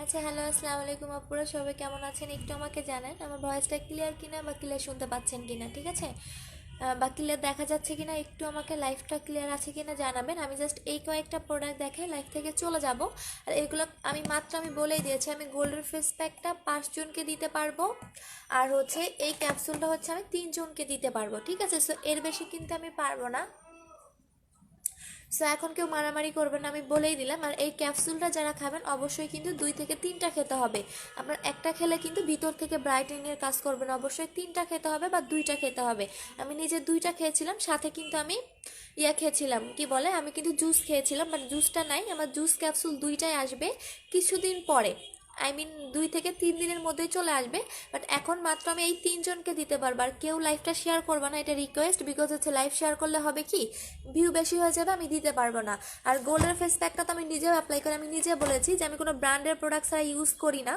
আচ্ছা, হ্যালো, আসসালামু আলাইকুম আপুরা, সবাই কেমন আছেন? একটু আমাকে জানান আমার ভয়েসটা ক্লিয়ার কিনা বা ক্লিয়ার শুনতে পাচ্ছেন কিনা, ঠিক আছে? বা ক্লিয়ার দেখা যাচ্ছে কিনা একটু আমাকে লাইভটা ক্লিয়ার আছে কিনা জানাবেন। আমি জাস্ট এই কয়েকটা প্রোডাক্ট দেখে লাইভ থেকে চলে যাব। আর এগুলো আমি বলেই দিয়েছি, আমি গোল্ডের ফেস প্যাকটা 5 জনকে দিতে পারবো, আর হচ্ছে এই ক্যাপসুলটা হচ্ছে আমি 3 জনকে দিতে পারবো, ঠিক আছে? সো এর বেশি কিন্তু আমি পারবো না। সো এখন কেউ মারামারি করবেন না, আমি বলেই দিলাম। আর এই ক্যাপসুলটা যারা খাবেন অবশ্যই কিন্তু 2 থেকে 3টা খেতে হবে। আপনার একটা খেলে কিন্তু ভিতর থেকে ব্রাইটেনিংয়ের কাজ করবে না, অবশ্যই 3টা খেতে হবে বা 2টা খেতে হবে। আমি নিজে 2টা খেয়েছিলাম, সাথে কিন্তু আমি খেয়েছিলাম, কি বলে, আমি কিন্তু জুস খেয়েছিলাম, বাট জুসটা নাই, আমার জুস ক্যাপসুল 2টাই আসবে কিছুদিন পরে। আই মিন 2 থেকে 3 দিনের মধ্যেই চলে আসবে। বাট এখন মাত্র আমি এই 3 জনকে দিতে পারবো। আর কেউ লাইভটা শেয়ার করবে না, এটা রিকোয়েস্ট, বিকজ হচ্ছে লাইভ শেয়ার করলে হবে কি, ভিউ বেশি হয়ে যাবে, আমি দিতে পারবো না। আর গোল্ডের ফেস প্যাকটা তো আমি নিজেও অ্যাপ্লাই করি, আমি নিজে বলেছি যে আমি কোনো ব্র্যান্ডের প্রোডাক্ট ছাড়া ইউজ করি না।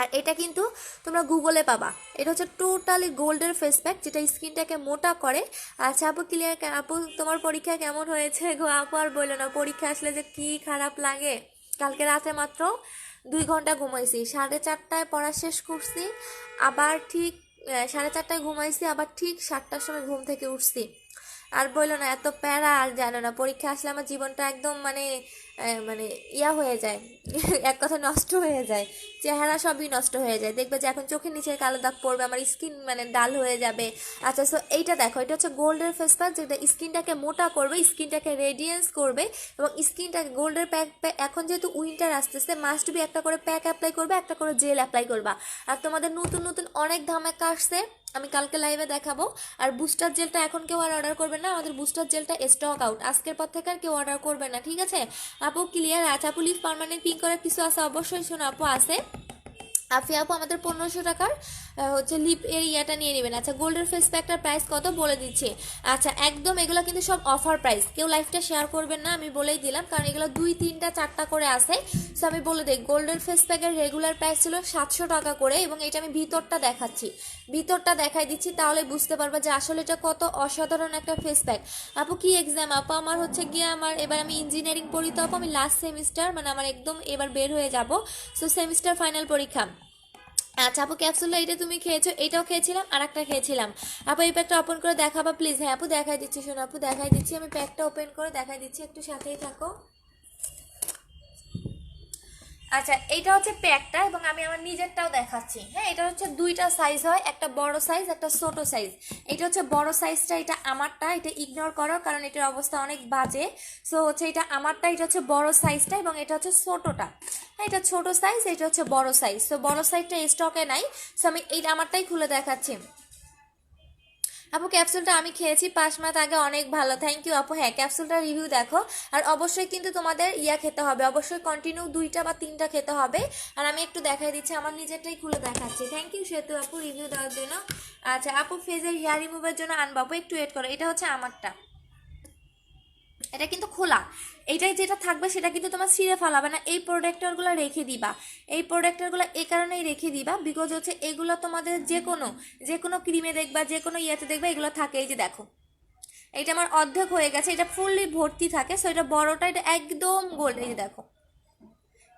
আর এটা কিন্তু তোমরা গুগলে পাবা, এটা হচ্ছে টোটালি গোল্ডের ফেস প্যাক, যেটা স্কিনটাকে মোটা করে। আচ্ছা আপু, ক্লিয়ার? আপু তোমার পরীক্ষা কেমন হয়েছে গো? আপু আর বললো না, পরীক্ষা আসলে যে কি খারাপ লাগে। কালকে রাতে মাত্র 2 ঘন্টা ঘুমাইছি, 4:30টায় পড়া শেষ করছি, আবার ঠিক 4:30টায় ঘুমাইছি, আবার ঠিক 7টার সময় ঘুম থেকে উঠছি। আর বললো না, এত প্যারা আর জানো না, পরীক্ষা আসলে আমার জীবনটা একদম মানে ইয়া হয়ে যায় এক কথা নষ্ট হয়ে যায়, চেহারা সবই নষ্ট হয়ে যায়। দেখবে যে এখন চোখের নিচে কালো দাগ পড়বে, আমার স্কিন মানে ডাল হয়ে যাবে। আচ্ছা, সো এইটা দেখো, এটা হচ্ছে গোল্ডের ফেস প্যাক, যেটা স্কিনটাকে মোটা করবে, স্কিনটাকে রেডিয়েন্স করবে, এবং স্কিনটাকে গোল্ডের প্যাক। এখন যেহেতু উইন্টার আসতেছে, মাস্ট বি একটা করে প্যাক অ্যাপ্লাই করবে, একটা করে জেল অ্যাপ্লাই করবা। আর তোমাদের নতুন নতুন অনেক ধামাকা আসছে, আমি কালকে লাইভে দেখাবো। আর বুস্টার জেলটা এখন কেউ আর অর্ডার করবে না, আমাদের বুস্টার জেলটা স্টক আউট, আজকের পর থেকে আর কেউ অর্ডার করবে না, ঠিক আছে? আপু ক্লিয়ার আছে? আপু লিভ পার্মানেন্ট পিন করার কিছু আছে? অবশ্যই শোনো আপু, আছে। আফিয়া আপু, আমাদের 1500 টাকার হচ্ছে লিপ এর ইয়াটা নিয়ে নেবেন। আচ্ছা, গোল্ডের ফেস প্যাকটার প্রাইস কত বলে দিচ্ছি। আচ্ছা, একদম এগুলো কিন্তু সব অফার প্রাইস, কেউ লাইফটা শেয়ার করবেন না, আমি বলেই দিলাম, কারণ এগুলো 2, 3, 4টা করে আছে। সো আমি বলে দিই, গোল্ডের ফেস প্যাকের রেগুলার প্রাইস ছিল 700 টাকা করে, এবং এটা আমি ভিতরটা দেখাচ্ছি, ভিতরটা দেখাই দিচ্ছি, তাহলে বুঝতে পারবে যে আসলে এটা কত অসাধারণ একটা ফেস প্যাক। আপু কি এক্সাম? আপু আমার হচ্ছে গিয়ে এবার আমি ইঞ্জিনিয়ারিং পড়ি, তো আপু আমি লাস্ট সেমিস্টার, মানে আমার একদম এবার বের হয়ে যাব, সো সেমিস্টার ফাইনাল পরীক্ষা। আচ্ছা আপু, ক্যাপসুলটা এটা তুমি খেয়েছো? এটাও খেয়েছিলাম, আর একটা খেয়েছিলাম। আপু এই প্যাকটা ওপেন করে দেখাবা প্লিজ। হ্যাঁ আপু, দেখাই দিচ্ছি, শোনো আপু, দেখাই দিচ্ছি, আমি প্যাকটা ওপেন করে দেখাই দিচ্ছি, একটু সাথেই থাকো। আচ্ছা, এটা হচ্ছে প্যাকটা, এবং আমি আমার নিজেরটাও দেখাচ্ছি। হ্যাঁ, এটা হচ্ছে 2টা সাইজ হয়, একটা বড় সাইজ, একটা ছোট সাইজ। এটা হচ্ছে বড় সাইজটা, এটা আমারটা, এটা ইগনোর করো কারণ এটার অবস্থা অনেক বাজে। সো হচ্ছে এটা আমারটা, এটা হচ্ছে বড় সাইজটা, এবং এটা হচ্ছে ছোটটা। হ্যাঁ, এটা ছোট সাইজ, এটা হচ্ছে বড় সাইজ। সো বড় সাইজটা স্টকে নাই, সো আমি এই আমারটাই খুলে দেখাচ্ছি। আপু ক্যাপসুলটা আমি খেয়েছি 5 মাস আগে, অনেক ভালো, থ্যাংক ইউ আপু। হ্যাঁ, ক্যাপসুলটার রিভিউ দেখো। আর অবশ্যই কিন্তু তোমাদের খেতে হবে, অবশ্যই কন্টিনিউ 2টা বা 3টা খেতে হবে। আর আমি একটু দেখাই দিচ্ছি, আমার নিজেরটাই খুলে দেখাচ্ছি। থ্যাংক ইউ সেতু আপু রিভিউ দেওয়ার জন্য। আচ্ছা আপু, ফেজের হেয়ার রিমুভের জন্য আনবো আপু, একটু ওয়েট করো। এটা হচ্ছে আমারটা, এটা কিন্তু খোলা। এইটাই যেটা থাকবে সেটা কিন্তু তোমার ছিঁড়ে ফেলাবে না, এই প্রোডাক্টরগুলো রেখে দিবা। এই প্রোডাক্টরগুলো এই কারণেই রেখে দিবা, বিকজ হচ্ছে এগুলো তোমাদের যে কোনো ক্রিমে দেখবা, যে কোনো ইয়েতে দেখবা এগুলো থাকে। এই যে দেখো, এটা আমার অর্ধেক হয়ে গেছে, এটা ফুললি ভর্তি থাকে। সো এটা বড়টা, এটা একদম গোল্ড, এই যে দেখো,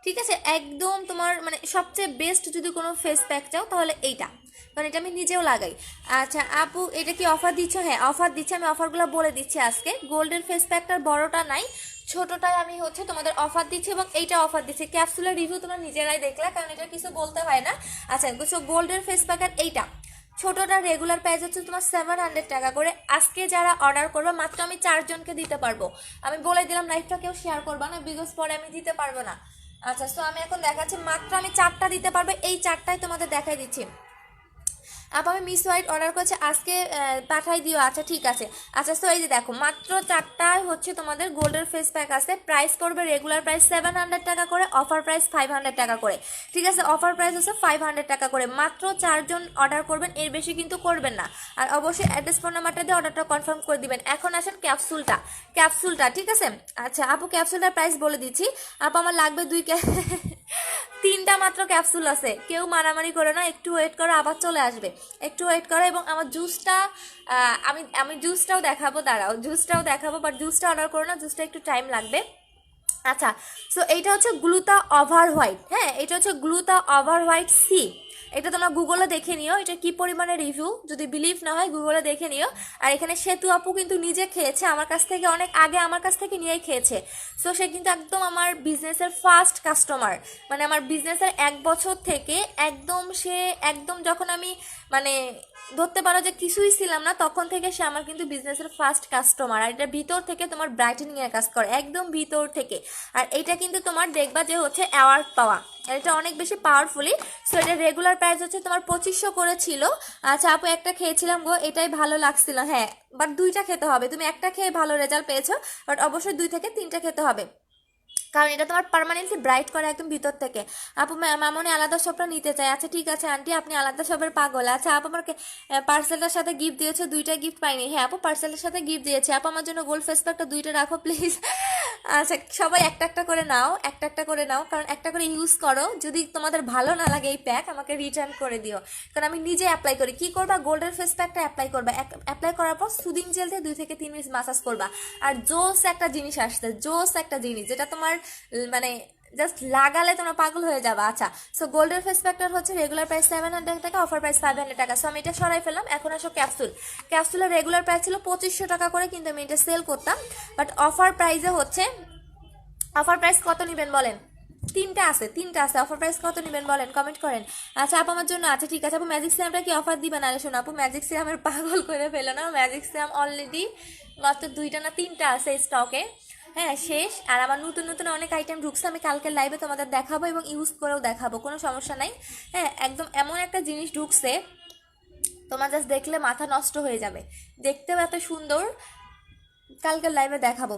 ঠিক আছে? একদম তোমার মানে সবচেয়ে বেস্ট যদি কোনো ফেস প্যাক চাও তাহলে এইটা, কারণ এটা আমি নিজেও লাগাই। আচ্ছা আপু, এটা কি অফার দিচ্ছ? হ্যাঁ অফার দিচ্ছে, আমি অফারগুলো বলে দিচ্ছি আজকে। গোল্ডের ফেস প্যাকটার বড়টা নাই, ছোটটাই আমি হচ্ছে তোমাদের অফার দিচ্ছি, এবং এইটা অফার দিচ্ছি। ক্যাপসুলের রিভিউ তোমরা নিজেরাই দেখলা, কারণ এটা কিছু বলতে হয় না। আচ্ছা, গোল্ডের ফেস প্যাকের এইটা ছোটটা রেগুলার প্রাইস হচ্ছে তোমার 700 টাকা করে। আজকে যারা অর্ডার করবে মাত্র আমি 4 জনকে দিতে পারবো, আমি বলে দিলাম লাইফটা কেউ শেয়ার করবা না, বিকজ পরে আমি দিতে পারবো না। আচ্ছা, তো আমি এখন দেখাচ্ছি, মাত্র আমি 4টা দিতে পারবো, এই 4টাই তোমাদের দেখাই দিচ্ছি। আপু আমি মিস হোয়াইট অর্ডার করছি, আজকে পাঠাই দিও। আচ্ছা ঠিক আছে। আচ্ছা, তো এই যে দেখো, মাত্র 4টায় হচ্ছে তোমাদের গোল্ডের ফেস প্যাক আছে। প্রাইস করবে রেগুলার প্রাইস 700 টাকা করে, অফার প্রাইস 500 টাকা করে, ঠিক আছে? অফার প্রাইস হচ্ছে 500 টাকা করে। মাত্র 4 জন অর্ডার করবেন, এর বেশি কিন্তু করবেন না। আর অবশ্যই অ্যাড্রেস ফোন নাম্বারটা দিয়ে অর্ডারটা কনফার্ম করে দিবেন। এখন আসেন ক্যাপসুলটা, ঠিক আছে? আচ্ছা আপু, ক্যাপসুলটার প্রাইস বলে দিচ্ছি। আপু আমার লাগবে 3টা মাত্র ক্যাপসুল আছে, কেউ মারামারি করে না, একটু ওয়েট করো, আবার চলে আসবে, একটু ওয়েট করো। এবং আমার জুসটা আমি জুসটাও দেখাবো, দাঁড়াও, জুসটাও দেখাবো, বাট জুসটা অর্ডার করো না, জুসটা একটু টাইম লাগবে। আচ্ছা, সো এইটা হচ্ছে গ্লুটা ওভার হোয়াইট। হ্যাঁ, এটা হচ্ছে গ্লুটা ওভার হোয়াইট সি। এটা তোমরা গুগলে দেখে নিও এটা কি পরিমাণে রিভিউ, যদি বিলিভ না হয় গুগলে দেখে নিও। আর এখানে সেতু আপু কিন্তু নিজে খেয়েছে আমার কাছ থেকে, অনেক আগে আমার কাছ থেকে নিয়েই খেয়েছে। সো সে কিন্তু একদম আমার বিজনেসের ফার্স্ট কাস্টমার, মানে আমার বিজনেসের 1 বছর থেকে একদম সে একদম যখন আমি মানে ধরতে পারো যে কিছুই ছিলাম না, তখন থেকে সে আমার কিন্তু বিজনেসের ফার্স্ট কাস্টমার। আর এটা ভিতর থেকে তোমার ব্রাইটেনিং এর কাজ করে, একদম ভিতর থেকে। আর এটা কিন্তু তোমার দেখবা যে হচ্ছে অ্যাওয়ার্ড পাওয়া, এটা অনেক বেশি পাওয়ারফুলি। সো এটা রেগুলার প্রাইস হচ্ছে তোমার 2500 করে ছিল। আচ্ছা আপু, একটা খেয়েছিলাম গো, এটাই ভালো লাগছিল। হ্যাঁ, বাট 2টা খেতে হবে, তুমি একটা খেয়ে ভালো রেজাল্ট পেয়েছো, বাট অবশ্যই 2 থেকে 3টা খেতে হবে, কারণ এটা তোমার পার্মানেন্টলি ব্রাইট করে একদম ভিতর থেকে। আপু মামনি আলাদা শপটা নিতে চাই। আচ্ছা ঠিক আছে আন্টি, আপনি আলাদা শপের পাগল। আচ্ছা আপু আমার পার্সেলটার সাথে গিফট দিয়েছে, 2টা গিফট পাইনি। হ্যাঁ আপু, পার্সেলের সাথে গিফট দিয়েছে। আপু আমার জন্য গোল্ড ফেস প্যাকটা 2টা রাখো প্লিজ। আচ্ছা সবাই একটা একটা করে নাও, একটা একটা করে নাও, কারণ একটা করে ইউজ করো। যদি তোমাদের ভালো না লাগে এই প্যাক, আমাকে রিটার্ন করে দিও, কারণ আমি নিজে অ্যাপ্লাই করি। কি করবা, গোল্ডের ফেস প্যাকটা অ্যাপ্লাই করবা, অ্যাপ্লাই করার পর সুদিং জেল দিয়ে 2 থেকে 3 মিনিট মাসাজ করবা। আর জোস একটা জিনিস আসছে, জোস একটা জিনিস যেটা তোমার মানে জাস্ট লাগালে তোমরা পাগল হয়ে যাবে। আচ্ছা, সো গোল্ডের ফেস প্যাকটার হচ্ছে রেগুলার প্রাইস 700 টাকা, অফার প্রাইস 500 টাকা। সো আমি এটা সরাই ফেললাম। এখন আসো ক্যাপসুল। ক্যাপসুলের রেগুলার প্রাইস ছিল 2500 টাকা করে, কিন্তু আমি এটা সেল করতাম, বাট অফার প্রাইসে হচ্ছে, অফার প্রাইস কত নেবেন বলেন? 3টা আছে, 3টা আছে। অফার প্রাইস কত নেবেন বলেন, কমেন্ট করেন। আচ্ছা আপু আমার জন্য, আচ্ছা ঠিক আছে আপু, ম্যাজিক সিরামটা কি অফার দিবেন? আরে শোনো আপু, ম্যাজিক সিরামের পাগল করে ফেলো না। ম্যাজিক সিরাম অলরেডি মাত্র 2টা না 3টা আছে স্টকে। হ্যাঁ শেষ। আর আমার নতুন নতুন অনেক আইটেম ঢুকছে, আমি কালকে লাইভে তোমাদের দেখাবো এবং ইউজ করেও দেখাবো, কোনো সমস্যা নাই। হ্যাঁ, একদম এমন একটা জিনিস ঢুকছে, তোমার জাস্ট দেখলে মাথা নষ্ট হয়ে যাবে, দেখতেও এত সুন্দর। কালকে লাইভে দেখাবো।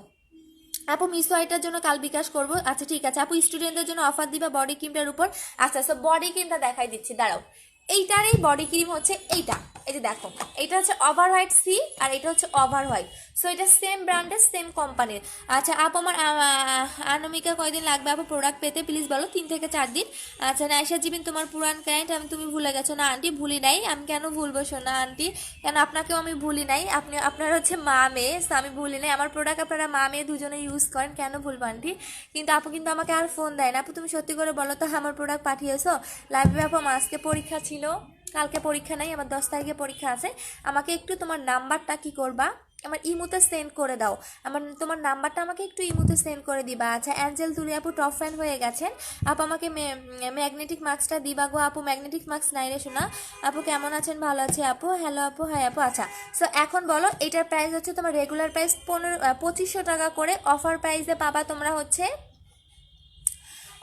আপু মিসো আইটার জন্য কাল বিকাশ করবো। আচ্ছা ঠিক আছে আপু, স্টুডেন্টদের জন্য অফার দিবা বডি ক্রিমটার উপর। আচ্ছা আচ্ছা, বডি ক্রিমটা দেখাই দিচ্ছি, দাঁড়াও। এইটারই বডি ক্রিম হচ্ছে এইটা, এই যে দেখো, এটা হচ্ছে ওভার হোয়াইট সি, আর এটা হচ্ছে ওভার হোয়াইট। সো এটা সেম ব্র্যান্ডের, সেম কোম্পানির। আচ্ছা আপু আমার আনমিকা কয়দিন লাগবে আপু প্রোডাক্ট পেতে, প্লিজ বলো। 3 থেকে 4 দিন। আচ্ছা নাইশা জিবিন তোমার পুরান ক্লায়েন্ট, তুমি ভুলে গেছো? না আন্টি ভুলি নাই, আমি কেন ভুলবো শোনা আন্টি, কেন আপনাকেও আমি ভুলি নাই। আপনি আপনার হচ্ছে মা মেয়ে, so আমি ভুলি নাই। আমার প্রোডাক্ট আপনারা মা মেয়ে দুজনে ইউজ করেন, কেন ভুলবো আন্টি? কিন্তু আপু কিন্তু আমাকে আর ফোন দেয় না। আপু তুমি সত্যি করে বলো তো, আমার প্রোডাক্ট পাঠিয়েছো? লাইভে আপু আমার আজকে পরীক্ষা ছিল, কালকে পরীক্ষা নাই, আমার 10 তারিখে পরীক্ষা আছে। আমাকে একটু তোমার নাম্বারটা কি করবা, আমার ইমুতে সেন্ড করে দাও। তোমার নাম্বারটা আমাকে একটু ইমুতে সেন্ড করে দিবা। আচ্ছা অ্যাঞ্জেল তুলি আপু টপ ফ্যান হয়ে গেছেন। আপু আমাকে ম্যাগনেটিক মাস্কটা দিবা গো। আপু ম্যাগনেটিক মাস্ক নাই রে শোনা। আপু কেমন আছেন? ভালো আছি আপু। হ্যালো আপু, হাই আপু। আচ্ছা সো এখন বলো, এটার প্রাইস হচ্ছে তোমার রেগুলার প্রাইস 2500 টাকা করে, অফার প্রাইসে পাবা তোমরা হচ্ছে,